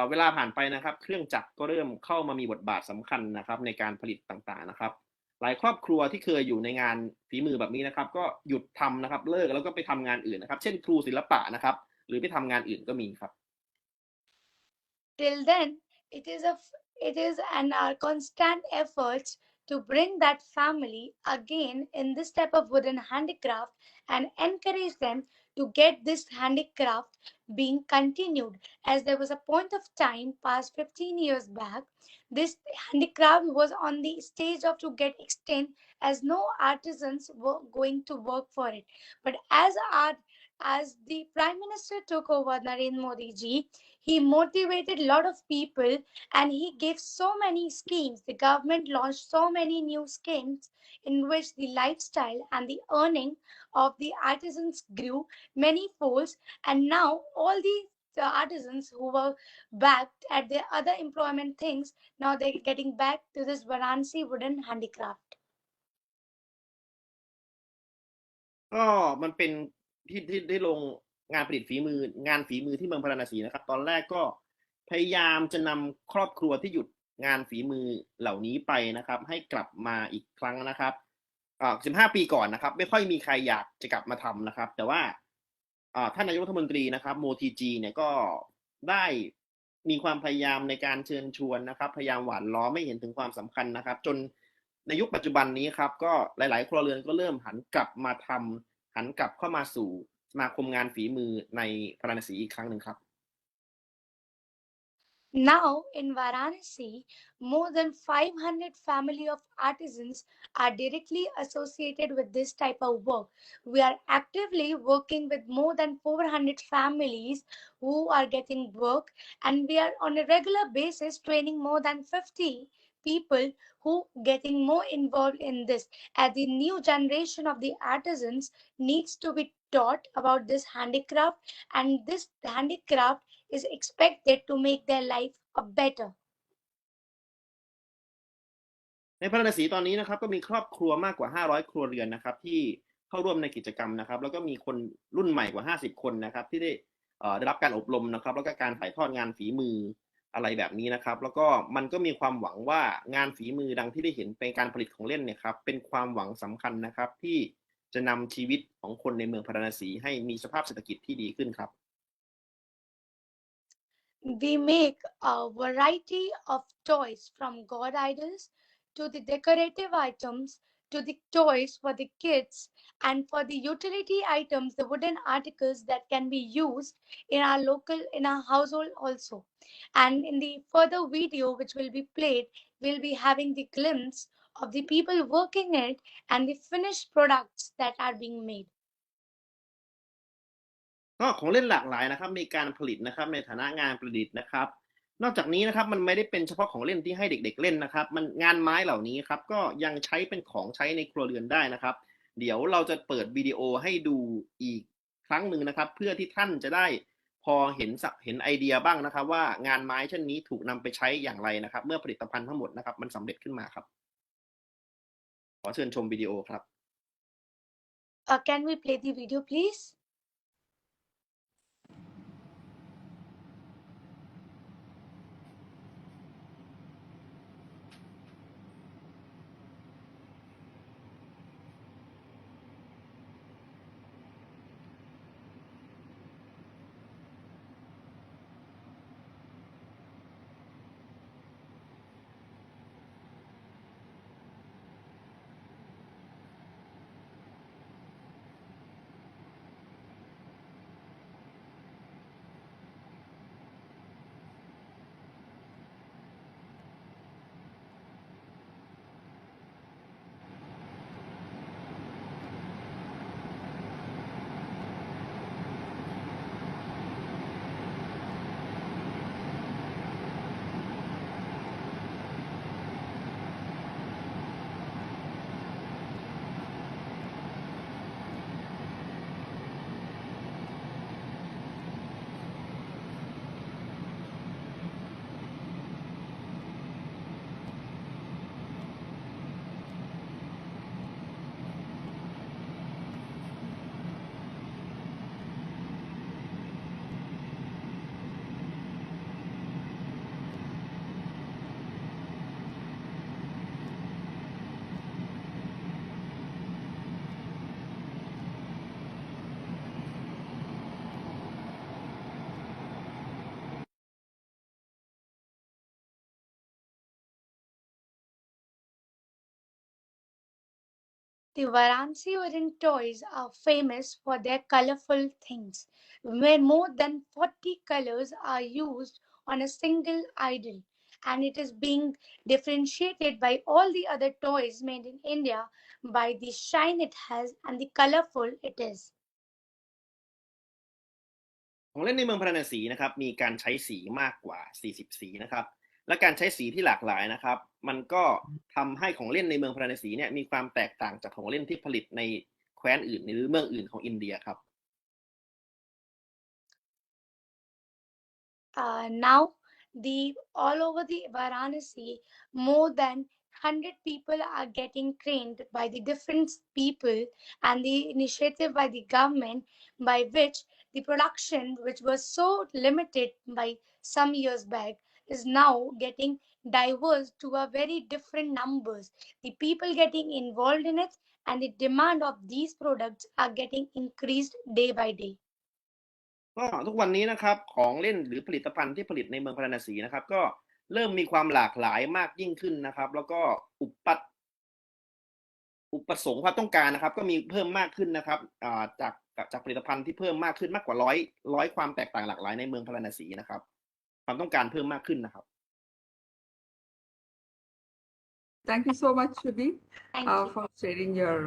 เวลาผ่านไปนะครับเครื่องจักรก็เริ่มเข้ามามีบทบาทสำคัญนะครับในการผลิตต่างๆนะครับหลายครอบครัวที่เคยอยู่ในงานฝีมือแบบนี้นะครับก็หยุดทำนะครับเลิกแล้วก็ไปทำงานอื่นนะครับเช่นครูศิลปะนะครับหรือไปทำงานอื่นก็มีครับ Till then, it is an constant effort to bring that family again in this type of wooden handicraft and encourage them to get this handicraft being continued. As there was a point of time past 15 years back, this handicraft was on the stage of to get extinct, as no artisans were going to work for it. But as the Prime Minister took over, Narendra Modi ji, he motivated a lot of people and he gave so many schemes. The government launched so many new schemes in which the lifestyle and the earning of the artisans grew many folds. And now all the artisans who were backed at their other employment things, now they're getting back to this Varanasi wooden handicraft. ก็มันเป็นที่ได้ลงงานฝีมือที่เมืองพาราณสีนะครับตอนแรกก็พยายามจะนำครอบครัวที่หยุดงานฝีมือเหล่านี้ไปนะครับให้กลับมาอีกครั้งนะครับ15 ปีก่อนนะครับไม่ค่อยมีใครอยากจะกลับมาทำนะครับแต่ว่าท่านนายกรัฐมนตรีนะครับโมทีจีเนี่ยก็ได้มีความพยายามในการเชิญชวนนะครับพยายามหว่านล้อมให้เห็นถึงความสำคัญนะครับจนในยุคปัจจุบันนี้ครับก็หลายๆครัวเรือนก็เริ่มหันกลับเข้ามาสู่สมาคมงานฝีมือในพาราณสีอีกครั้งหนึ่งครับ Now in Varanasi, more than 500 family of artisans are directly associated with this type of work. We are actively working with more than 400 families who are getting work, and we are on a regular basis training more than 50 people who getting more involved in this, as the new generation of the artisans needs to be taught about this handicraft, and this handicraft is expected to make their life better. ในพาราณสีตอนนี้นะครับก็มีครอบครัวมากกว่า500ครัวเรือนนะครับที่เข้าร่วมในกิจกรรมนะครับแล้วก็มีคนรุ่นใหม่กว่า50คนนะครับที่ได้รับการอบรมนะครับแล้วก็การถ่ายทอดงานฝีมืออะไรแบบนี้นะครับแล้วก็มันก็มีความหวังว่างานฝีมือดังที่ได้เห็นเป็นการผลิตของเล่นเนี่ยครับเป็นความหวังสำคัญนะครับที่จะนำชีวิตของคนในเมืองพาราณสีให้มีสภาพเศรษฐกิจที่ดีขึ้นครับ We make a variety of toys from god idols to the decorative items to the toys for the kids and for the utility items, the wooden articles that can be used in our household also. And in the further video which will be played, we'll be having the glimpse of the people working it and the finished products that are being made. ก็ของเล่นหลากหลายนะครับมีการผลิตนะครับในฐานะงานประดิษฐ์นะครับนอกจากนี้นะครับมันไม่ได้เป็นเฉพาะของเล่นที่ให้เด็กๆเล่นนะครับมันงานไม้เหล่านี้ครับก็ยังใช้เป็นของใช้ในครัวเรือนได้นะครับเดี๋ยวเราจะเปิดวิดีโอให้ดูอีกครั้งหนึ่งนะครับเพื่อที่ท่านจะได้พอเห็นไอเดียบ้างนะครับว่างานไม้เช่นนี้ถูกนำไปใช้อย่างไรนะครับเมื่อผลิตภัณฑ์ทั้งหมดนะครับมันสำเร็จขึ้นมาครับขอเชิญชมวิดีโอครับ Can we play the video, please? The Varanasi wooden toys are famous for their colorful things, where more than 40 colors are used on a single idol, and it is being differentiated by all the other toys made in India by the shine it has and the colorful it is. ของเล่นในเมืองพาราณสีนะครับมีการใช้สีมากกว่า40สีนะครับและการใช้สีที่หลากหลายนะครับมันก็ทำให้ของเล่นในเมืองพาราณสีเนี่ยมีความแตกต่างจากของเล่นที่ผลิตในแคว้นอื่นหรือเมืองอื่นของอินเดียครับ Now, all over the Varanasi, more than 100 people are getting trained by the different people and the initiative by the government by which the production, which was so limited by some years back, is now getting diverse to a very different numbers. The people getting involved in it and the demand of these products are getting increased day by day. ก็ทุกวันนี้นะครับของเล่นหรือผลิตภัณฑ์ที่ผลิตในเมืองพาราณสีนะครับก็เริ่มมีความหลากหลายมากยิ่งขึ้นนะครับแล้วก็อุปสงค์ความต้องการนะครับก็มีเพิ่มมากขึ้นนะครับจากผลิตภัณฑ์ที่เพิ่มมากขึ้นมากกว่าร้อยความแตกต่างหลากหลายในเมืองพาราณสีนะครับความต้องการเพิ่มมากขึ้นนะครับ Thank you so much, Shubhi, Thank you. for sharing your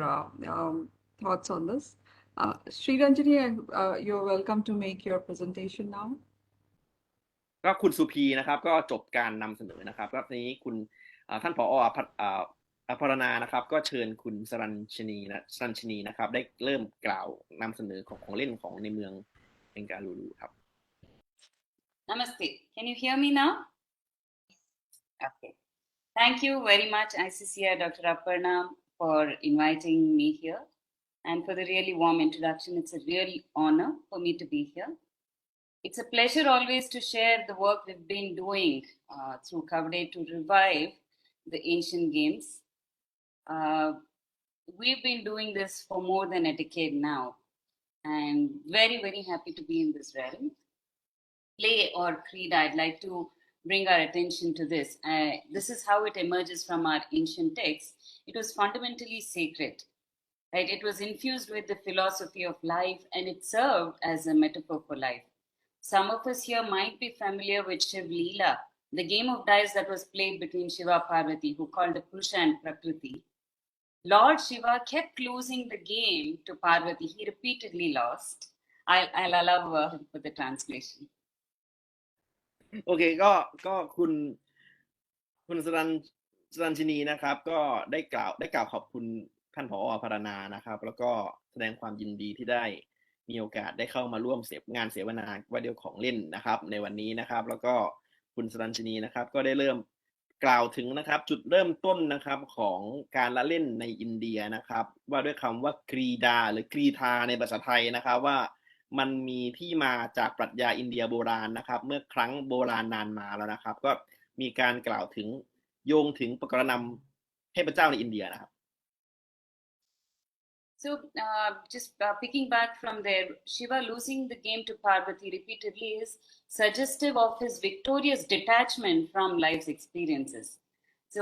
thoughts on this. Sreeranjani, you're welcome to make your presentation now. ก็คุณสุพีนะครับก็จบการนำเสนอนะครับแล้วทีนี้คุณท่านผอ.อภรณานะครับก็เชิญคุณสรัญชนีนะครับได้เริ่มกล่าวนำเสนอของเล่นของในเมืองเบงกาลูรูครับ Namaste. Can you hear me now? Okay. Thank you very much, ICCR Dr. Aparna, for inviting me here and for the really warm introduction. It's a real honor for me to be here. It's a pleasure always to share the work we've been doing through Kavade to revive the ancient games. We've been doing this for more than a decade now, and very, very happy to be in this realm. Play or creed, I'd like to bring our attention to this. This is how it emerges from our ancient texts. It was fundamentally sacred, right? It was infused with the philosophy of life, and it served as a metaphor for life. Some of us here might be familiar with Shiv Leela, the game of dice that was played between Shiva and Parvati, who called the Purusha and Prakriti. Lord Shiva kept losing the game to Parvati. He repeatedly lost. I'll allow him for the translation. โอเคก็คุณสรัญชนีนะครับก็ได้กล่าวขอบคุณท่านผอ.พรณานะครับแล้วก็แสดงความยินดีที่ได้มีโอกาสได้เข้ามาร่วมงานเสวนาว่าเดียวของเล่นนะครับในวันนี้นะครับแล้วก็คุณสรัญชนีนะครับก็ได้เริ่มกล่าวถึงนะครับจุดเริ่มต้นนะครับของการละเล่นในอินเดียนะครับว่าด้วยคำว่ากรีดาหรือกรีธาในภาษาไทยนะครับว่ามันมีที่มาจากปรัชญาอินเดียโบราณนะครับเมื่อครั้งโบราณนานมาแล้วนะครับก็มีการกล่าวถึงโยงถึงปกรณำเทพเจ้าในอินเดียนะครับ So just picking back from there, Shiva losing the game to Parvati repeatedly is suggestive of his victorious detachment from life's experiences. So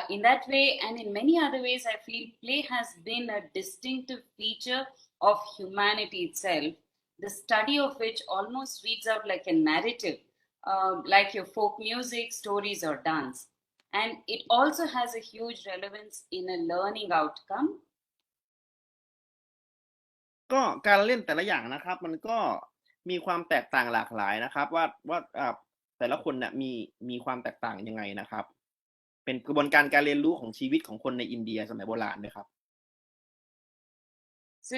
in that way and in many other ways, I feel play has been a distinctive feature of humanity itself, the study of which almost reads out like a narrative, like your folk music, stories, or dance. And it also has a huge relevance in a learning outcome. ก็การเล่นแต่ละอย่างนะครับมันก็มีความแตกต่างหลากหลายนะครับว่าแต่ละคนเนี่ยมีความแตกต่างยังไงนะครับเป็นกระบวนการเรียนรู้ของชีวิตของคนในอินเดียสมัยโบราณนะครับ So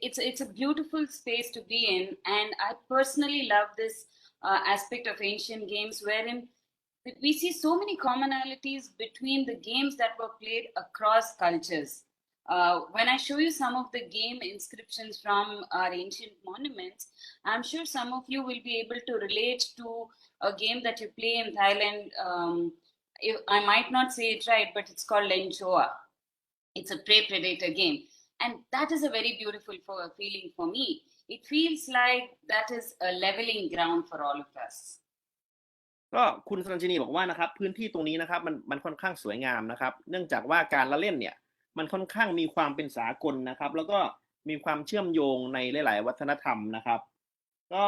it's a beautiful space to be in, and I personally love this aspect of ancient games wherein we see so many commonalities between the games that were played across cultures. When I show you some of the game inscriptions from our ancient monuments, I'm sure some of you will be able to relate to a game that you play in Thailand. I might not say it right, but it's called Lenchoa. It's a prey-predator game. And that is a very beautiful feeling for me. It feels like that is a leveling ground for all of us. ก็คุณสรัญชนีบอกว่านะครับพื้นที่ตรงนี้นะครับมันค่อนข้างสวยงามนะครับเนื่องจากว่าการละเล่นเนี่ย มันค่อนข้างมีความเป็นสากลนะครับ แล้วก็มีความเชื่อมโยงในหลายๆวัฒนธรรมนะครับ ก็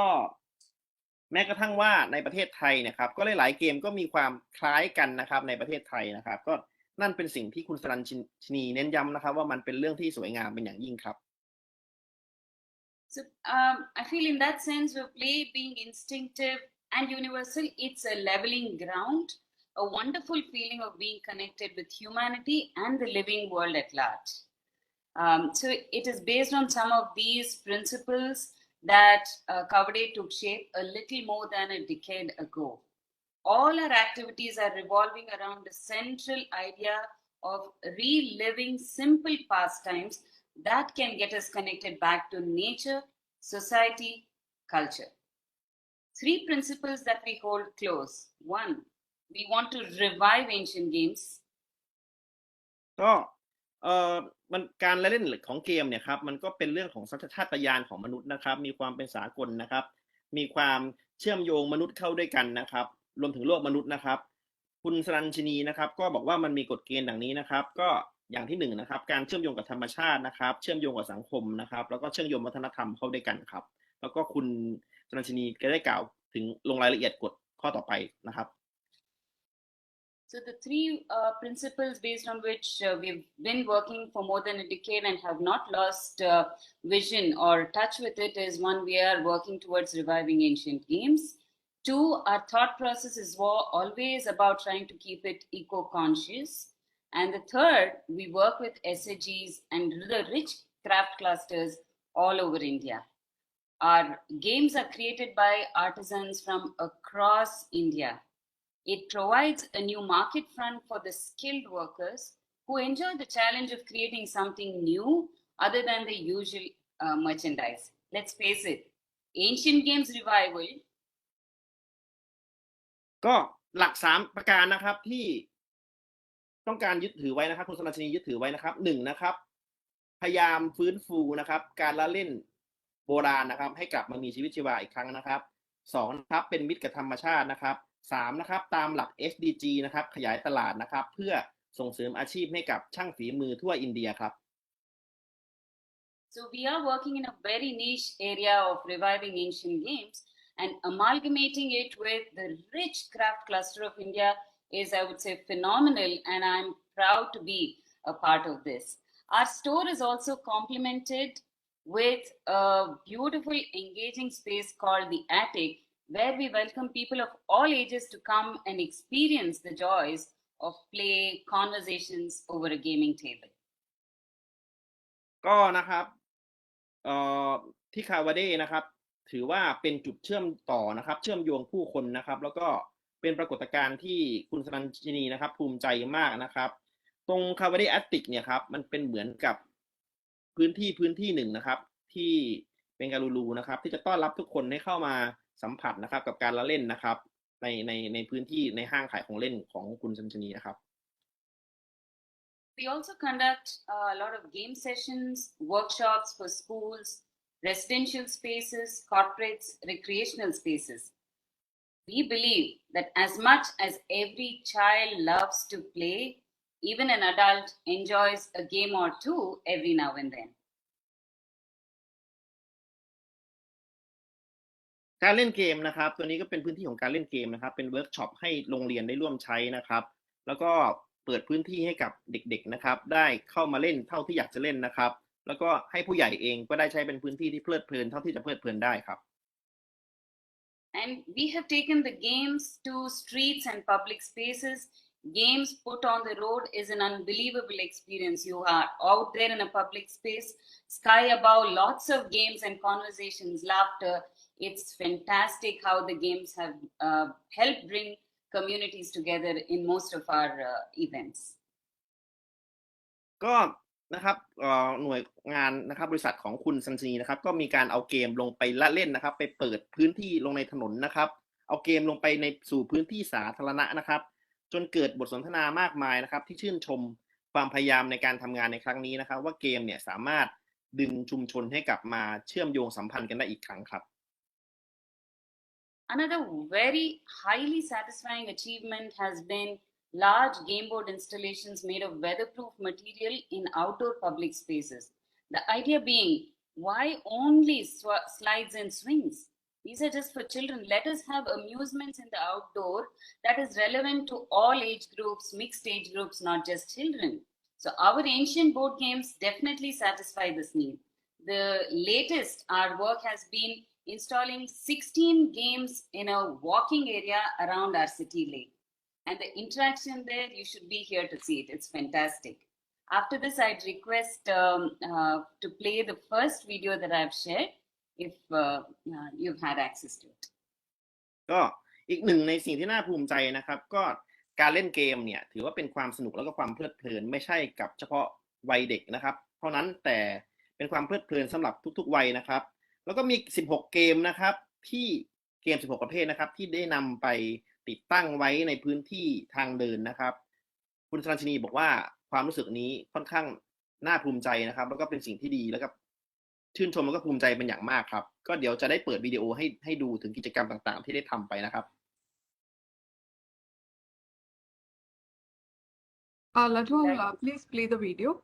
แม้กระทั่งว่าในประเทศไทยนะครับก็หลายๆเกมก็มีความคล้ายกันนะครับในประเทศไทยนะครับก็นั่นเป็นสิ่งที่คุณสรัญชนีเน้นย้ำนะครับว่ามันเป็นเรื่องที่สวยงามเป็นอย่างยิ่งครับ So I feel in that sense, with play being instinctive and universal, it's a leveling ground, a wonderful feeling of being connected with humanity and the living world at large. So it is based on some of these principles that Kavade took shape a little more than a decade ago. All our activities are revolving around the central idea of reliving simple pastimes that can get us connected back to nature, society, culture. 3 principles that we hold close. 1, we want to revive ancient games. ก็มันการเล่นของเกมเนี่ยครับมันก็เป็นเรื่องของสัญชาตญาณของมนุษย์นะครับมีความเป็นสากลนะครับมีความเชื่อมโยงมนุษย์เข้าด้วยกันนะครับรวมถึงโลกมนุษย์นะครับคุณสรัญชนีนะครับก็บอกว่ามันมีกฎเกณฑ์ดังนี้นะครับก็อย่างที่1นะครับการเชื่อมโยงกับธรรมชาตินะครับเชื่อมโยงกับสังคมนะครับแล้วก็เชื่อมโยงวัฒนธรรมเข้าด้วยกันครับแล้วก็คุณสรัญชนีก็ได้กล่าวถึงลงรายละเอียดกฎข้อต่อไปนะครับ So the 3 principles based on which we've been working for more than a decade and have not lost vision or touch with it is 1, we are working towards reviving ancient games. 2, our thought process is always about trying to keep it eco-conscious. And the 3rd, we work with SAGs and the rich craft clusters all over India. Our games are created by artisans from across India. It provides a new market front for the skilled workers who enjoy the challenge of creating something new other than the usual merchandise. Let's face it, ancient games revival ก็หลัก3ประการนะครับที่ต้องการยึดถือไว้นะครับคุณสรัญชนียึดถือไว้นะครับ1นะครับพยายามฟื้นฟูนะครับการละเล่นโบราณนะครับให้กลับมามีชีวิตชีวาอีกครั้งนะครับ2นะครับเป็นมิตรกับธรรมชาตินะครับ3นะครับตามหลัก SDG นะครับขยายตลาดนะครับเพื่อส่งเสริมอาชีพให้กับช่างฝีมือทั่วอินเดียครับ So we are working in a very niche area of reviving ancient games and amalgamating it with the rich craft cluster of India is, I would say, phenomenal, and I'm proud to be a part of this. Our store is also complemented with a beautiful, engaging space called the Attic, where we welcome people of all ages to come and experience the joys of play, conversations over a gaming table. ก็นะครับที่คาวาเดนะครับถือว่าเป็นจุดเชื่อมต่อนะครับเชื่อมโยงผู้คนนะครับแล้วก็เป็นปรากฏการณ์ที่คุณสรัญชนีนะครับภูมิใจมากนะครับตรงคาวาเดแอตติกเนี่ยครับมันเป็นเหมือนกับพื้นที่หนึ่งนะครับที่เบงกาลูรูนะครับที่จะต้อนรับทุกคนให้เข้ามาสัมผัสนะครับกับการละเล่นนะครับในพื้นที่ในห้างขายของเล่นของคุณสรัญชนีนะครับ We also conduct a lot of game sessions, workshops for schools, residential spaces, corporates, recreational spaces. We believe that as much as every child loves to play, even an adult enjoys a game or two every now and then. การเล่นเกมนะครับตัวนี้ก็เป็นพื้นที่ของการเล่นเกมนะครับเป็นเวิร์กช็อปให้โรงเรียนได้ร่วมใช้นะครับแล้วก็เปิดพื้นที่ให้กับเด็กๆนะครับได้เข้ามาเล่นเท่าที่อยากจะเล่นนะครับแล้วก็ให้ผู้ใหญ่เองก็ได้ใช้เป็นพื้นที่ที่เพลิดเพลินเท่าที่จะเพลิดเพลินได้ครับ And we have taken the games to streets and public spaces. Games put on the road is an unbelievable experience. You are out there in a public space, sky above, lots of games and conversations, laughter. It's fantastic how the games have helped bring communities together in most of our events. ก็นะครับหน่วยงานนะครับบริษัทของคุณสรัญชนีนะครับก็มีการเอาเกมลงไปละเล่นนะครับไปเปิดพื้นที่ลงในถนนนะครับเอาเกมลงไปในสู่พื้นที่สาธารณะนะครับจนเกิดบทสนทนามากมายนะครับที่ชื่นชมความพยายามในการทำงานในครั้งนี้นะครับว่าเกมเนี่ยสามารถดึงชุมชนให้กลับมาเชื่อมโยงสัมพันธ์กันได้อีกครั้งครับ Another very highly satisfying achievement has been large game board installations made of weatherproof material in outdoor public spaces. The idea being, why only slides and swings? These are just for children. Let us have amusements in the outdoor that is relevant to all age groups, mixed age groups, not just children. So our ancient board games definitely satisfy this need. The latest, our work has been installing 16 games in a walking area around our city lake. And the interaction there, you should be here to see it. It's fantastic. After this, I'd request to play the first video that I've shared, if you've had access to it. ก็อีกหนึ่งในสิ่งที่น่าภูมิใจนะครับก็การเล่นเกมเนี่ยถือว่าเป็นความสนุกแล้วก็ความเพลิดเพลินไม่ใช่กับเฉพาะวัยเด็กนะครับเพราะนั้นแต่เป็นความเพลิดเพลินสำหรับทุกๆวัยนะครับแล้วก็มี16เกมนะครับที่เกม16ประเภทนะครับที่ได้นำไปติดตั้งไว้ในพื้นที่ทางเดินนะครับคุณสรัญชนีบอกว่าความรู้สึกนี้ค่อนข้างน่าภูมิใจนะครับแล้วก็เป็นสิ่งที่ดีแล้วก็ชื่นชมแล้วก็ภูมิใจเป็นอย่างมากครับก็เดี๋ยวจะได้เปิดวิดีโอให้ดูถึงกิจกรรมต่างๆที่ได้ทำไปนะครับLadwang, please play the video.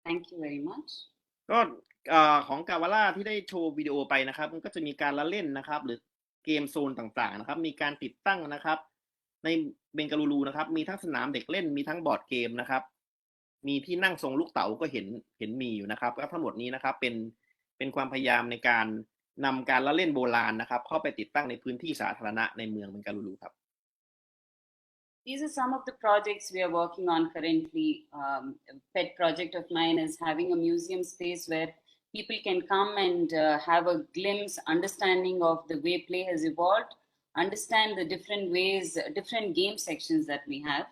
Thank you very much. ก็ของกาวาล่าที่ได้โชว์วิดีโอไปนะครับมันก็จะมีการละเล่นนะครับหรือเกมโซนต่างๆนะครับมีการติดตั้งนะครับในเบงกาลูรูนะครับมีทั้งสนามเด็กเล่นมีทั้งบอร์ดเกมนะครับมีที่นั่งทรงลูกเต๋าก็เห็นมีอยู่นะครับแล้วทั้งหมดนี้นะครับเป็นความพยายามในการนำการละเล่นโบราณนะครับเข้าไปติดตั้งในพื้นที่สาธารณะในเมืองเบงกาลูรูครับThese are some of the projects we are working on currently. A pet project of mine is having a museum space where people can come and have a glimpse, understanding of the way play has evolved, understand the different ways, different game sections that we have.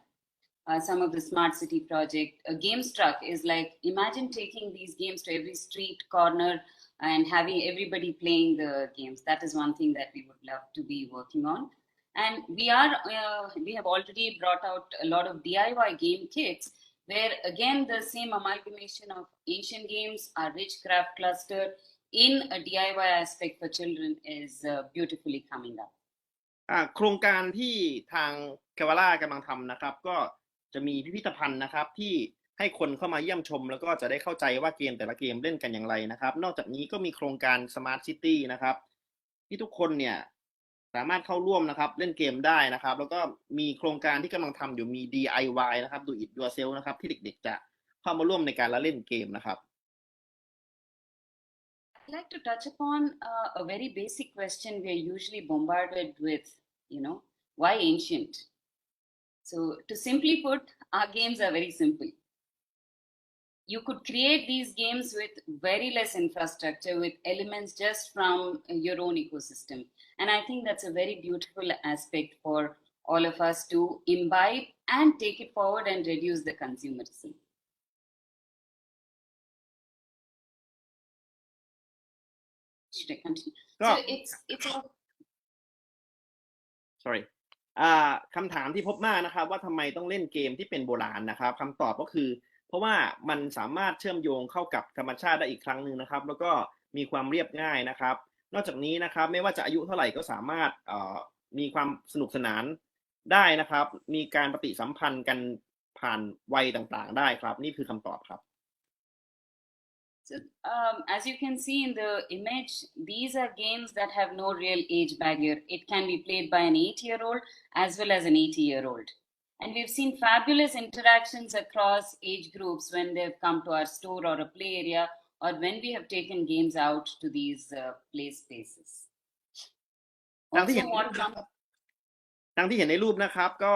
Some of the smart city project, a games truck is like, imagine taking these games to every street corner and having everybody playing the games. That is one thing that we would love to be working on. And we have already brought out a lot of DIY game kits where again the same amalgamation of ancient games, our rich craft cluster in a DIY aspect for children is beautifully coming up. โครงการที่ทางกาวาล่ากำลังทำนะครับก็จะมีพิพิธภัณฑ์นะครับที่ให้คนเข้ามาเยี่ยมชมแล้วก็จะได้เข้าใจว่าเกมแต่ละเกมเล่นกันอย่างไรนะครับนอกจากนี้ก็มีโครงการ Smart City นะครับที่ทุกคนเนี่ยสามารถเข้าร่วมนะครับเล่นเกมได้นะครับแล้วก็มีโครงการที่กำลังทำอยู่มี DIY นะครับ Do It Yourself นะครับที่เด็กๆจะเข้ามาร่วมในการละเล่นเกมนะครับ I'd like to touch upon a very basic question we are usually bombarded with, why ancient? So to simply put, our games are very simple. You could create these games with very less infrastructure, with elements just from your own ecosystem. And I think that's a very beautiful aspect for all of us to imbibe and take it forward and reduce the consumerism. Should I continue? So it's all... Sorry. คำถามที่พบมากนะครับว่าทำไมต้องเล่นเกมที่เป็นโบราณนะครับคำตอบก็คือเพราะว่ามันสามารถเชื่อมโยงเข้ากับธรรมชาติได้อีกครั้งหนึ่งนะครับแล้วก็มีความเรียบง่ายนะครับนอกจากนี้นะครับไม่ว่าจะอายุเท่าไหร่ก็สามารถมีความสนุกสนานได้นะครับมีการปฏิสัมพันธ์กันผ่านวัยต่างๆได้ครับนี่คือคำตอบครับ So as you can see in the image, these are games that have no real age barrier. It can be played by an 8-year-old as well as an 80-year-old. And we've seen fabulous interactions across age groups when they've come to our store or a play area or when we have taken games out to these play spaces. ดังที่ Also เห็น what comes ดังที่เห็นในรูปนะครับก็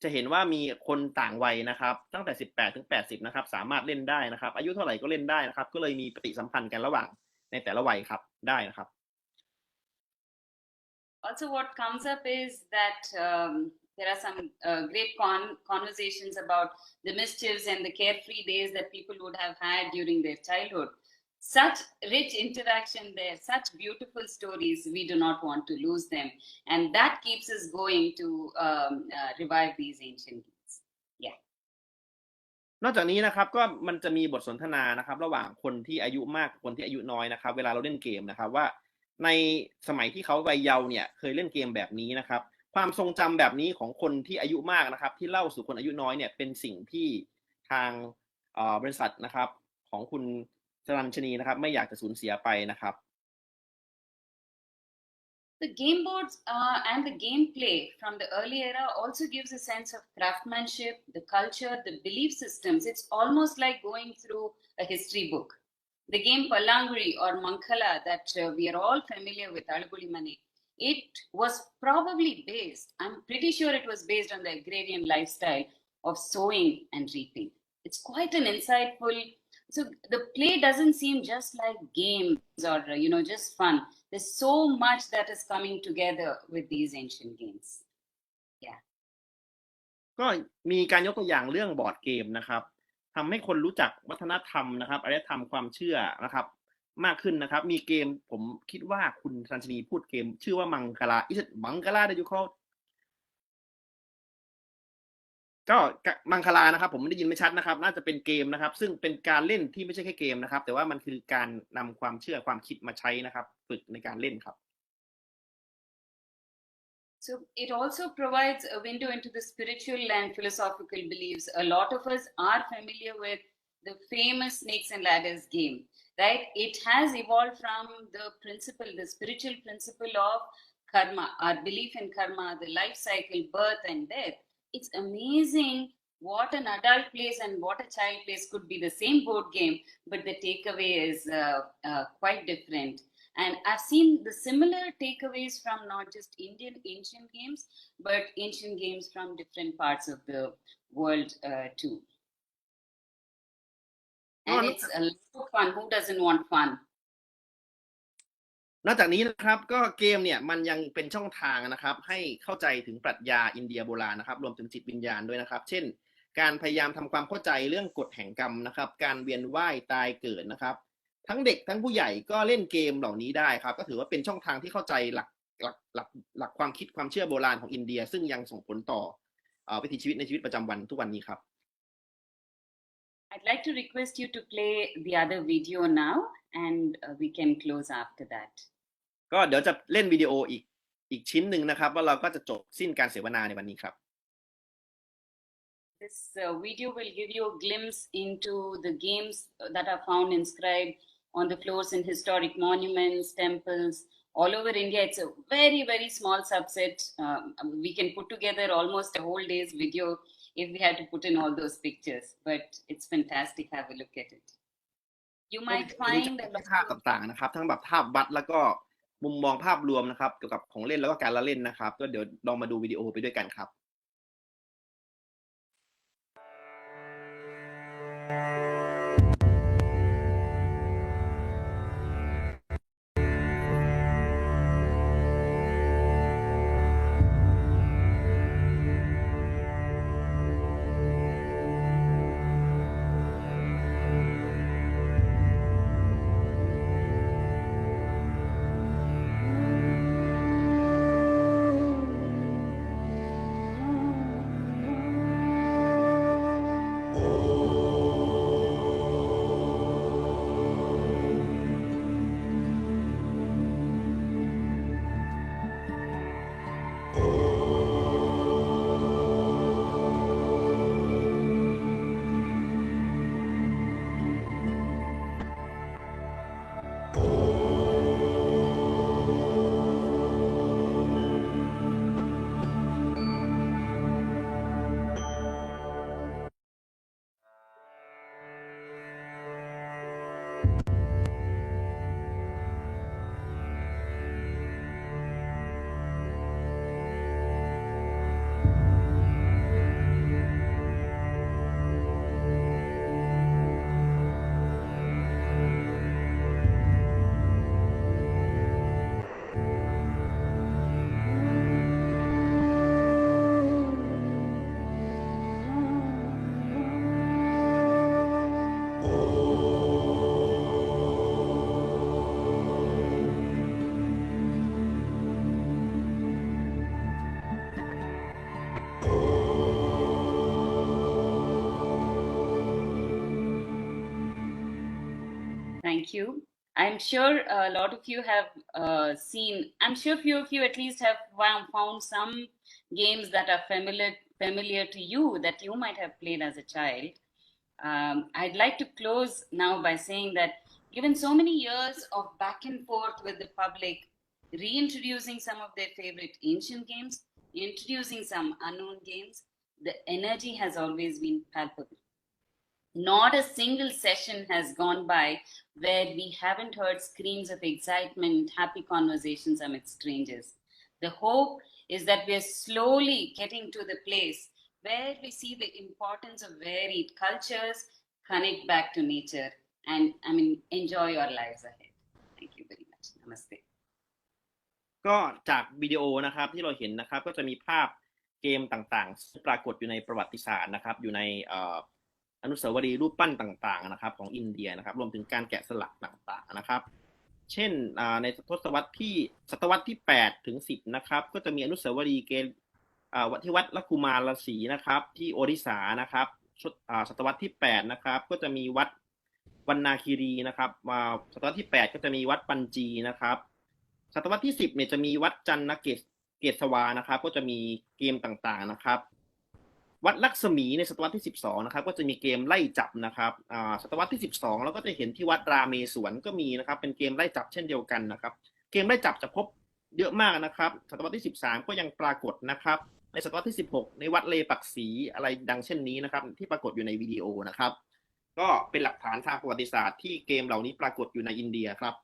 จะเห็นว่ามีคนต่างวัยนะครับตั้งแต่18ถึง80นะครับสามารถเล่นได้นะครับอายุเท่าไหร่ก็เล่นได้นะครับก็เลยมีปฏิสัมพันธ์กันระหว่างในแต่ละวัยครับได้นะครับ Also what comes up is that there are some great conversations about the mischiefs and the carefree days that people would have had during their childhood. Such rich interaction there, such beautiful stories, we do not want to lose them. And that keeps us going to revive these ancient games. Yeah. นอกจากนี้นะครับก็มันจะมีบทสนทนานะครับระหว่างคนที่อายุมากกับคนที่อายุน้อยนะครับเวลาเราเล่นเกมนะครับว่าในสมัยที่เขาวัยเยาว์เนี่ยเคยเล่นเกมแบบนี้นะครับความทรงจำแบบนี้ของคนที่อายุมากนะครับที่เล่าสู่คนอายุน้อยเนี่ยเป็นสิ่งที่ทางบริษัทนะครับของคุณสรัญชนีนะครับไม่อยากจะสูญเสียไปนะครับ The game boards and the gameplay from the early era also gives a sense of craftsmanship, the culture, the belief systems. It's almost like going through a history book. The game Palanguri or Mankala that we are all familiar with, Alagulimane, it was probably based, I'm pretty sure it was based on the agrarian lifestyle of sowing and reaping. It's quite an insightful, so the play doesn't seem just like games or, just fun. There's so much that is coming together with these ancient games. Yeah. ก็มีการยกตัวอย่างเรื่องบอร์ดเกมนะครับทำให้คนรู้จักวัฒนธรรมนะครับอารยธรรมความเชื่อนะครับมากขึ้นนะครับมีเกมผมคิดว่าคุณสรัญชนีพูดเกมชื่อว่ามังคลามังคลาได้ยูเขาก็มังคลานะครับผมไม่ได้ยินไม่ชัดนะครับน่าจะเป็นเกมนะครับซึ่งเป็นการเล่นที่ไม่ใช่แค่เกมนะครับแต่ว่ามันคือการนำความเชื่อความคิดมาใช้นะครับฝึกในการเล่นครับ So it also provides a window into the spiritual and philosophical beliefs. A lot of us are familiar with the famous snakes and ladders game, right? It has evolved from the spiritual principle of karma, our belief in karma, the life cycle, birth and death. It's amazing what an adult plays and what a child plays could be the same board game, but the takeaway is quite different. And I've seen the similar takeaways from not just Indian ancient games, but ancient games from different parts of the world too. And it's a lot of fun. Who doesn't want fun? นอกจากนี้นะครับก็เกมเนี่ยมันยังเป็นช่องทางนะครับให้เข้าใจถึงปรัชญาอินเดียโบราณนะครับรวมถึงจิตวิญญาณด้วยนะครับเช่นการพยายามทำความเข้าใจเรื่องกฎแห่งกรรมนะครับการเวียนว่ายตายเกิดนะครับทั้งเด็กทั้งผู้ใหญ่ก็เล่นเกมเหล่านี้ได้ครับก็ถือว่าเป็นช่องทางที่เข้าใจหลักความคิดความเชื่อโบราณของอินเดียซึ่งยังส่งผลต่อวิถีชีวิตในชีวิตประจำวันทุกวันนี้ครับ I'd like to request you to play the other video now and we can close after that. ก็เดี๋ยวจะเล่นวิดีโออีกชิ้นหนึ่งนะครับว่าเราก็จะจบสิ้นการเสวนาในวันนี้ครับ This video will give you a glimpse into the games that are found inscribed on the floors in historic monuments, temples, all over India. It's a very, very small subset. We can put together almost a whole day's video if we had to put in all those pictures, but it's fantastic. Have a look at it. You might find that ภาพต่างๆนะครับทั้งแบบภาพวัดแล้วก็มุมมองภาพรวมนะครับเกี่ยวกับของเล่นแล้วก็การละเล่นนะครับก็เดี๋ยวลองมาดูวิดีโอไปด้วยกันครับ Oh Thank you. I'm sure a lot of you have seen, I'm sure few of you at least have found some games that are familiar to you that you might have played as a child. I'd like to close now by saying that given so many years of back and forth with the public, reintroducing some of their favorite ancient games, introducing some unknown games, the energy has always been palpable. Not a single session has gone by where we haven't heard screams of excitement, happy conversations amidst strangers. The hope is that we are slowly getting to the place where we see the importance of varied cultures, connect back to nature, and enjoy your lives ahead. Thank you very much. Namaste. ก็จากวิดีโอนะครับที่เราเห็นนะครับก็จะมีภาพเกมต่างๆปรากฏอยู่ในประวัติศาสตร์นะครับอยู่ในอนุสาวรีย์รูปปั้นต่างๆนะครับของอินเดียนะครับรวมถึงการแกะสลักต่างๆนะครับเช่นในศตวรรษที่8ถึง10นะครับก็จะมีอนุสาวรีย์เกมที่วัดละกุมารศรีนะครับที่โอริสานะครับศตวรรษที่8นะครับก็จะมีวัดวรรณาคีรีนะครับศตวรรษที่8ก็จะมีวัดปัญจีนะครับศตวรรษที่10เนี่ยจะมีวัดจันทเกศวานะครับก็จะมีเกมต่างๆนะครับวัดลักษมีในศตวรรษที่12นะครับก็จะมีเกมไล่จับนะครับศตวรรษที่12แล้วก็จะเห็นที่วัดราเมศวรก็มีนะครับเป็นเกมไล่จับเช่นเดียวกันนะครับเกมไล่จับจะพบเยอะมากนะครับศตวรรษที่13ก็ยังปรากฏนะครับในศตวรรษที่16ในวัดเลปักษีอะไรดังเช่นนี้นะครับที่ปรากฏอยู่ในวิดีโอนะครับก็เป็นหลักฐานทางประวัติศาสตร์ที่เกมเหล่านี้ปรากฏอยู่ในอินเดียครับ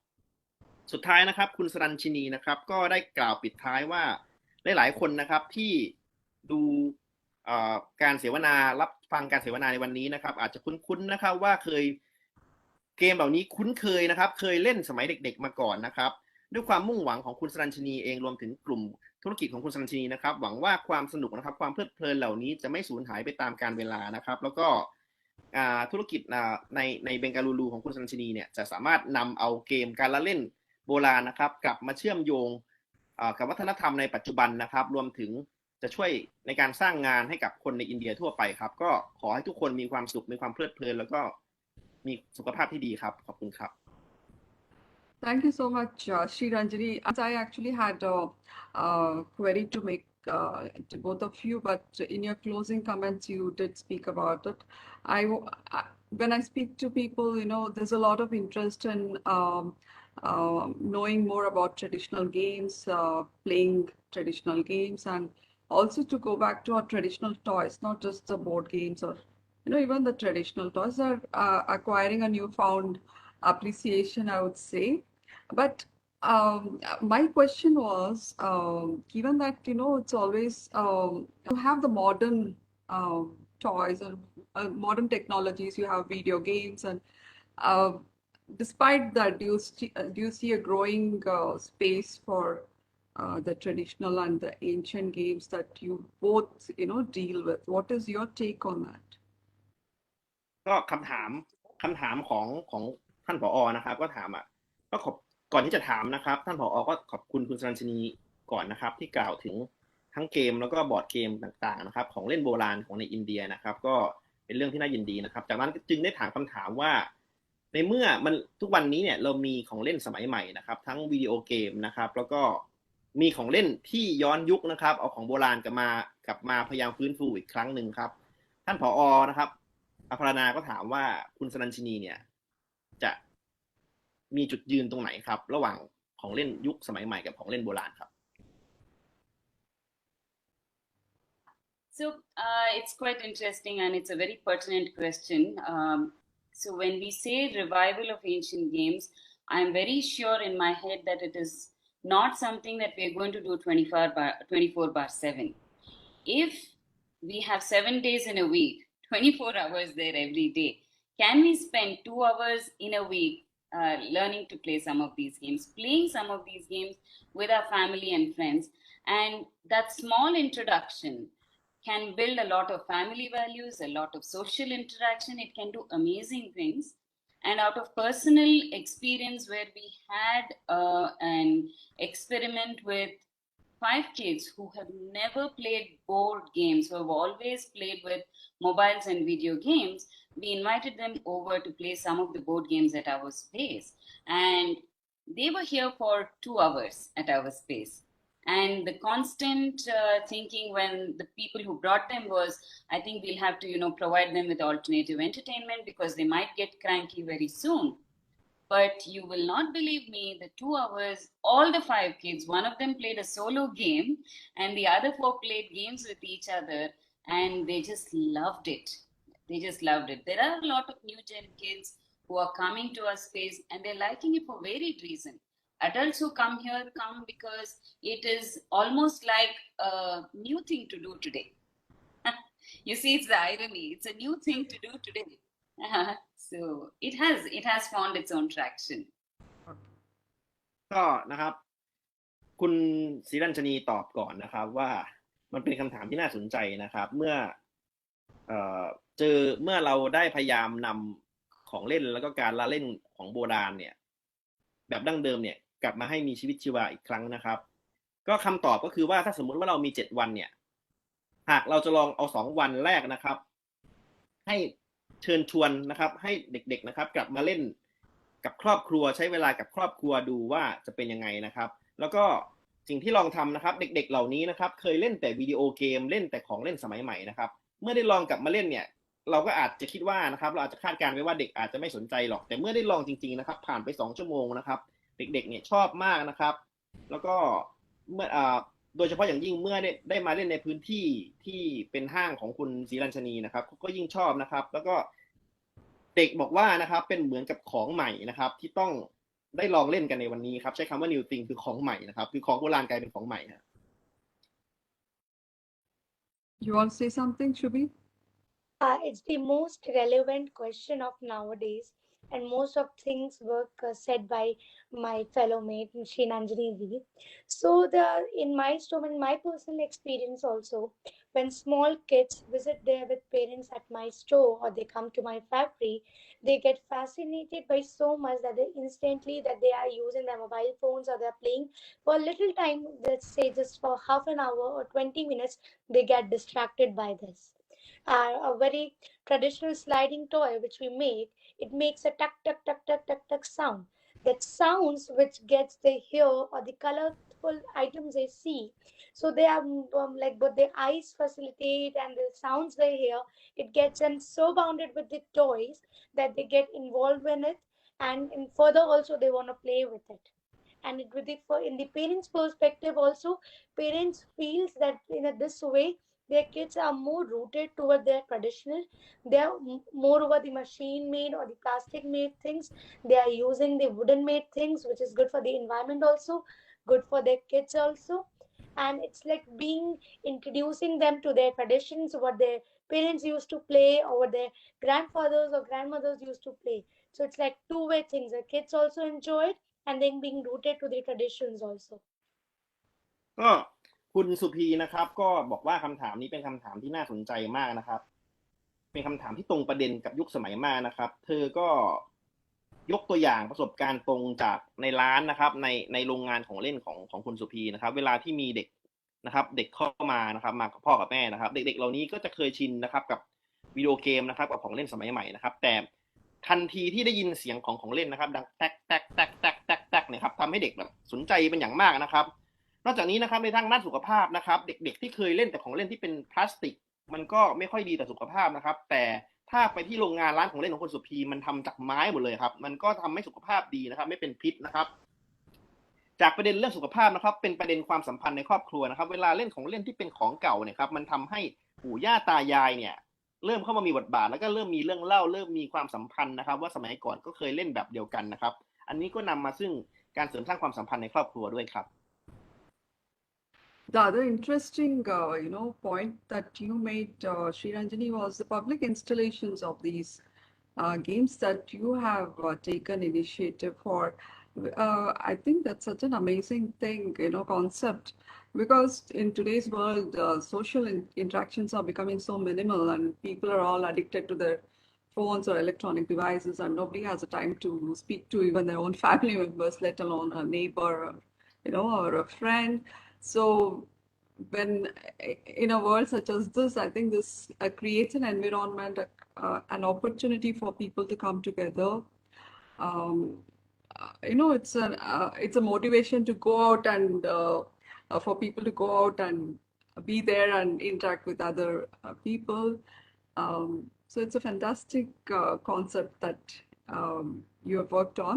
สุดท้ายนะครับคุณสรัญชินีนะครับก็ได้กล่าวปิดท้ายว่าหลายๆคนนะครับที่ดูการเสวนารับฟังการเสวนาในวันนี้นะครับอาจจะคุ้นๆนะครับว่าเกมเหล่านี้คุ้นเคยนะครับเคยเล่นสมัยเด็กๆมาก่อนนะครับด้วยความมุ่งหวังของคุณสรัญชินีเองรวมถึงกลุ่มธุรกิจของคุณสรัญชินีนะครับหวังว่าความสนุกนะครับความเพลิดเพลินเหล่านี้จะไม่สูญหายไปตามกาลเวลานะครับแล้วก็ธุรกิจในเบงกาลูรูของคุณสรัญชินีเนี่ยจะสามารถนำเอาเกมการละเล่นโบราณนะครับกลับมาเชื่อมโยงกับวัฒนธรรมในปัจจุบันนะครับรวมถึงจะช่วยในการสร้างงานให้กับคนในอินเดียทั่วไปครับก็ขอให้ทุกคนมีความสุขมีความเพลิดเพลินแล้วก็มีสุขภาพที่ดีครับขอบคุณครับ Thank you so much, Sreeranjani. I actually had a query to make to both of you, but in your closing comments, you did speak about it. When I speak to people, there's a lot of interest in knowing more about traditional games, playing traditional games, and also to go back to our traditional toys, not just the board games or, even the traditional toys are acquiring a newfound appreciation, I would say. But my question was, given that, it's always, you have the modern toys and modern technologies, you have video games, and despite that, do you see a growing space for the traditional and the ancient games that you both, deal with? What is your take on that? ก็คำถามของท่านผอ.นะครับก็ถามก็ก่อนที่จะถามนะครับท่านผอ.ก็ขอบคุณคุณสรัญชินีก่อนนะครับที่กล่าวถึงทั้งเกมแล้วก็บอร์ดเกมต่างๆนะครับของเล่นโบราณของในอินเดียนะครับก็เป็นเรื่องที่น่ายินดีนะครับจากนั้นจึงได้ถามคำถามว่าในเมื่อมันทุกวันนี้เนี่ยเรามีของเล่นสมัยใหม่นะครับทั้งวิดีโอเกมนะครับแล้วก็มีของเล่นที่ย้อนยุคนะครับเอาของโบราณกลับมาพยายามฟื้นฟูอีกครั้งหนึ่งครับท่านผอ.นะครับอภรณาก็ถามว่าคุณสรัญชินีเนี่ยจะมีจุดยืนตรงไหนครับระหว่างของเล่นยุคสมัยใหม่กับของเล่นโบราณครับ So it's quite interesting and it's a very pertinent question. So when we say revival of ancient games, I'm very sure in my head that it is not something that we're going to do 24/7. If we have 7 days in a week, 24 hours there every day, can we spend 2 hours in a week learning to play some of these games, playing some of these games with our family and friends? And that small introduction can build a lot of family values, a lot of social interaction. It can do amazing things. And out of personal experience where we had an experiment with 5 kids who have never played board games, who have always played with mobiles and video games. We invited them over to play some of the board games at our space. And they were here for 2 hours at our space. And the constant thinking when the people who brought them was, I think we'll have to, provide them with alternative entertainment because they might get cranky very soon. But you will not believe me, the 2 hours, all the 5 kids, one of them played a solo game and the other 4 played games with each other, and they just loved it. They just loved it. There are a lot of new gen kids who are coming to our space and they're liking it for varied reasons. Adults who come here come because it is almost like a new thing to do today. You see, it's the irony. It's a new thing to do today. So it has found its own traction. ก็นะครับ คุณศรีรัญชนีตอบก่อนนะครับว่ามันเป็นคำถามที่น่าสนใจนะครับ เมื่อเราได้พยายามนำของเล่นแล้วก็การละเล่นของโบราณเนี่ยแบบดั้งเดิมเนี่ยกลับมาให้มีชีวิตชีวาอีกครั้งนะครับ ก็คำตอบก็คือว่าถ้าสมมุติว่าเรามี7 วันเนี่ยหากเราจะลองเอา2 วันแรกนะครับให้เชิญชวนนะครับให้เด็กๆนะครับกลับมาเล่นกับครอบครัวใช้เวลากับครอบครัวดูว่าจะเป็นยังไงนะครับแล้วก็สิ่งที่ลองทำนะครับเด็กๆเหล่านี้นะครับเคยเล่นแต่วิดีโอเกมเล่นแต่ของเล่นสมัยใหม่นะครับเมื่อได้ลองกลับมาเล่นเนี่ยเราก็อาจจะคิดว่านะครับเราอาจจะคาดการณ์ไว้ว่าเด็กอาจจะไม่สนใจหรอกแต่เมื่อได้ลองจริงๆนะครับผ่านไป2 ชั่วโมงนะครับเด็กๆเนี่ยชอบมากนะครับแล้วก็เมื่อโดยเฉพาะอย่างยิ่งเมื่อได้มาเล่นในพื้นที่ที่เป็นห้างของคุณศรีรัญชนีนะครับก็ยิ่งชอบนะครับแล้วก็เด็กบอกว่านะครับเป็นเหมือนกับของใหม่นะครับที่ต้องได้ลองเล่นกันในวันนี้ครับใช้คำว่า new thing คือของใหม่นะครับคือของโบราณกลายเป็นของใหม่ครับ You want to say something, Shubhi? It's the most relevant question of nowadays, and most of things were said by my fellow mate Ms.Sreeranjani. So in my personal experience also, when small kids visit there with parents at my store or they come to my factory, they get fascinated by so much that they are using their mobile phones or they're playing for a little time, let's say just for half an hour or 20 minutes, they get distracted by this. A very traditional sliding toy which we make, it makes a tuck tuck tuck tuck tuck tuck sound. That sounds which gets they hear or the colorful items they see. So they are like both their eyes facilitate and the sounds they hear. It gets them so bounded with the toys that they get involved in it, and further also they want to play with it. And in the parents' perspective also, parents feels that in this way their kids are more rooted toward their traditional. They are more over the machine made or the plastic made things. They are using the wooden made things, which is good for the environment also, good for their kids also. And it's like introducing them to their traditions, what their parents used to play or what their grandfathers or grandmothers used to play. So it's like two-way things. The kids also enjoy it, and then being rooted to the traditions also. ก็คุณสุพีนะครับก็บอกว่าคำถามนี้เป็นคำถามที่น่าสนใจมากนะครับเป็นคำถามที่ตรงประเด็นกับยุคสมัยมากนะครับเธอก็ยกตัวอย่างประสบการณ์ตรงจากในร้านนะครับในโรงงานของเล่นของคุณสุพีนะครับเวลาที่มีเด็กนะครับเด็กเข้ามานะครับมากับพ่อกับแม่นะครับเด็กๆเหล่านี้ก็จะเคยชินนะครับกับวิดีโอเกมนะครับกับของเล่นสมัยใหม่นะครับแต่ทันทีที่ได้ยินเสียงของเล่นนะครับดังแตกแตกแตกแตกแตกแตกเนี่ยครับทำให้เด็กแบบสนใจเป็นอย่างมากนะครับนอกจากนี้นะครับในทางด้านสุขภาพนะครับเด็กๆที่เคยเล่นแต่ของเล่นที่เป็นพลาสติกมันก็ไม่ค่อยดีต่อสุขภาพนะครับแต่ถ้าไปที่โรงงานร้านของเล่นของคุณสุพีมันทำจากไม้หมดเลยครับมันก็ทำให้สุขภาพดีนะครับไม่เป็นพิษนะครับจากประเด็นเรื่องสุขภาพนะครับเป็นประเด็นความสัมพันธ์ในครอบครัวนะครับเวลาเล่นของเล่นที่เป็นของเก่าเนี่ยครับมันทำให้ปู่ย่าตายายเนี่ยเริ่มเข้ามามีบทบาทแล้วก็เริ่มมีเรื่องเล่าเริ่มมีความสัมพันธ์นะครับว่าสมัยก่อนก็เคยเล่นแบบเดียวกันนะครับอันนี้ก็นำมาซึ่งการเสริมสร้างความสัมพันธ์ในครอบครัวด้วยครับ The other interesting, point that you made, Sreeranjani, was the public installations of these games that you have taken initiative for. I think that's such an amazing thing, concept, because in today's world, social interactions are becoming so minimal and people are all addicted to their phones or electronic devices and nobody has the time to speak to even their own family members, let alone a neighbor, or a friend. So when in a world such as this, I think this creates an environment, an opportunity for people to come together. It's a motivation to go out and for people to go out and be there and interact with other people. So it's a fantastic concept that you have worked on.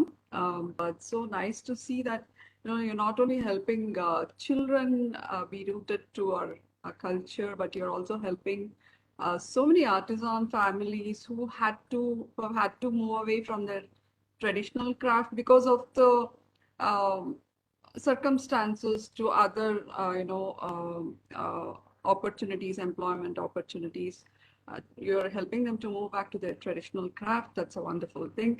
But so nice to see that you're not only helping children be rooted to our culture, but you're also helping so many artisan families who have had to move away from their traditional craft because of the circumstances to other opportunities, employment opportunities. You're helping them to move back to their traditional craft. That's a wonderful thing.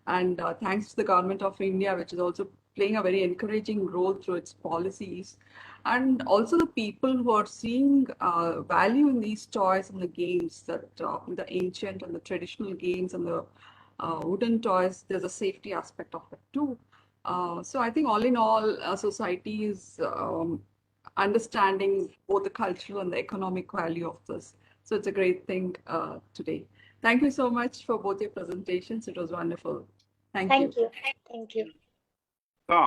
And thanks to the government of India, which is also playing a very encouraging role through its policies. And also the people who are seeing value in these toys and the games, that the ancient and the traditional games and the wooden toys, there's a safety aspect of it too. So I think all in all, society is understanding both the cultural and the economic value of this. So it's a great thing today. Thank you so much for both your presentations. It was wonderful. Thank you. Thank you. Thank you. ก็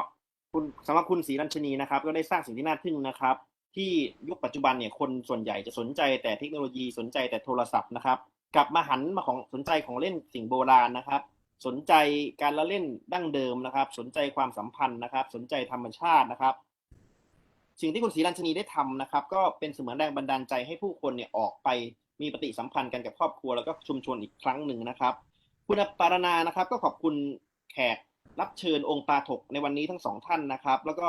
สำหรับคุณศรีรัญชนีนะครับก็ได้สร้างสิ่งที่น่าทึ่งนะครับที่ยุคปัจจุบันเนี่ยคนส่วนใหญ่จะสนใจแต่เทคโนโลยีสนใจแต่โทรศัพท์นะครับกลับมาหันมาสนใจของเล่นสิ่งโบราณนะครับสนใจการละเล่นดั้งเดิมนะครับสนใจความสัมพันธ์นะครับสนใจธรรมชาตินะครับสิ่งที่คุณศรีรัญชนีได้ทำนะครับก็เป็นเสมือนแรงบันดาลใจให้ผู้คนเนี่ยออกไปมีปฏิสัมพันธ์กันกับครอบครัวแล้วก็ชุมชนอีกครั้งหนึ่งนะครับคุณปารณานะครับก็ขอบคุณแขกรับเชิญองค์ปาถกในวันนี้ทั้งสองท่านนะครับแล้วก็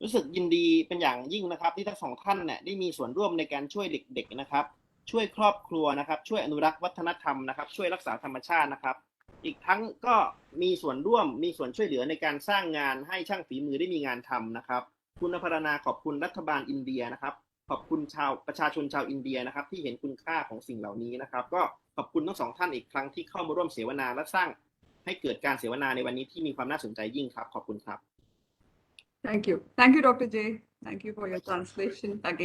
รู้สึกยินดีเป็นอย่างยิ่งนะครับที่ทั้งสองท่านเนี่ยได้มีส่วนร่วมในการช่วยเด็กๆนะครับช่วยครอบครัวนะครับช่วยอนุรักษ์วัฒนธรรมนะครับช่วยรักษาธรรมชาตินะครับอีกทั้งก็มีส่วนร่วมมีส่วนช่วยเหลือในการสร้างงานให้ช่างฝีมือได้มีงานทำนะครับคุณปารณาขอบคุณรัฐบาลอินเดียนะครับขอบคุณประชาชนชาวอินเดียนะครับที่เห็นคุณค่าของสิ่งเหล่านี้นะครับก็ขอบคุณทั้งสองท่านอีกครั้งที่เข้ามาร่วมเสวนาและสร้างให้เกิดการเสวนาในวันนี้ที่มีความน่าสนใจยิ่งครับขอบคุณครับ Thank you. Thank you, Dr. J. Thank you for your translation again.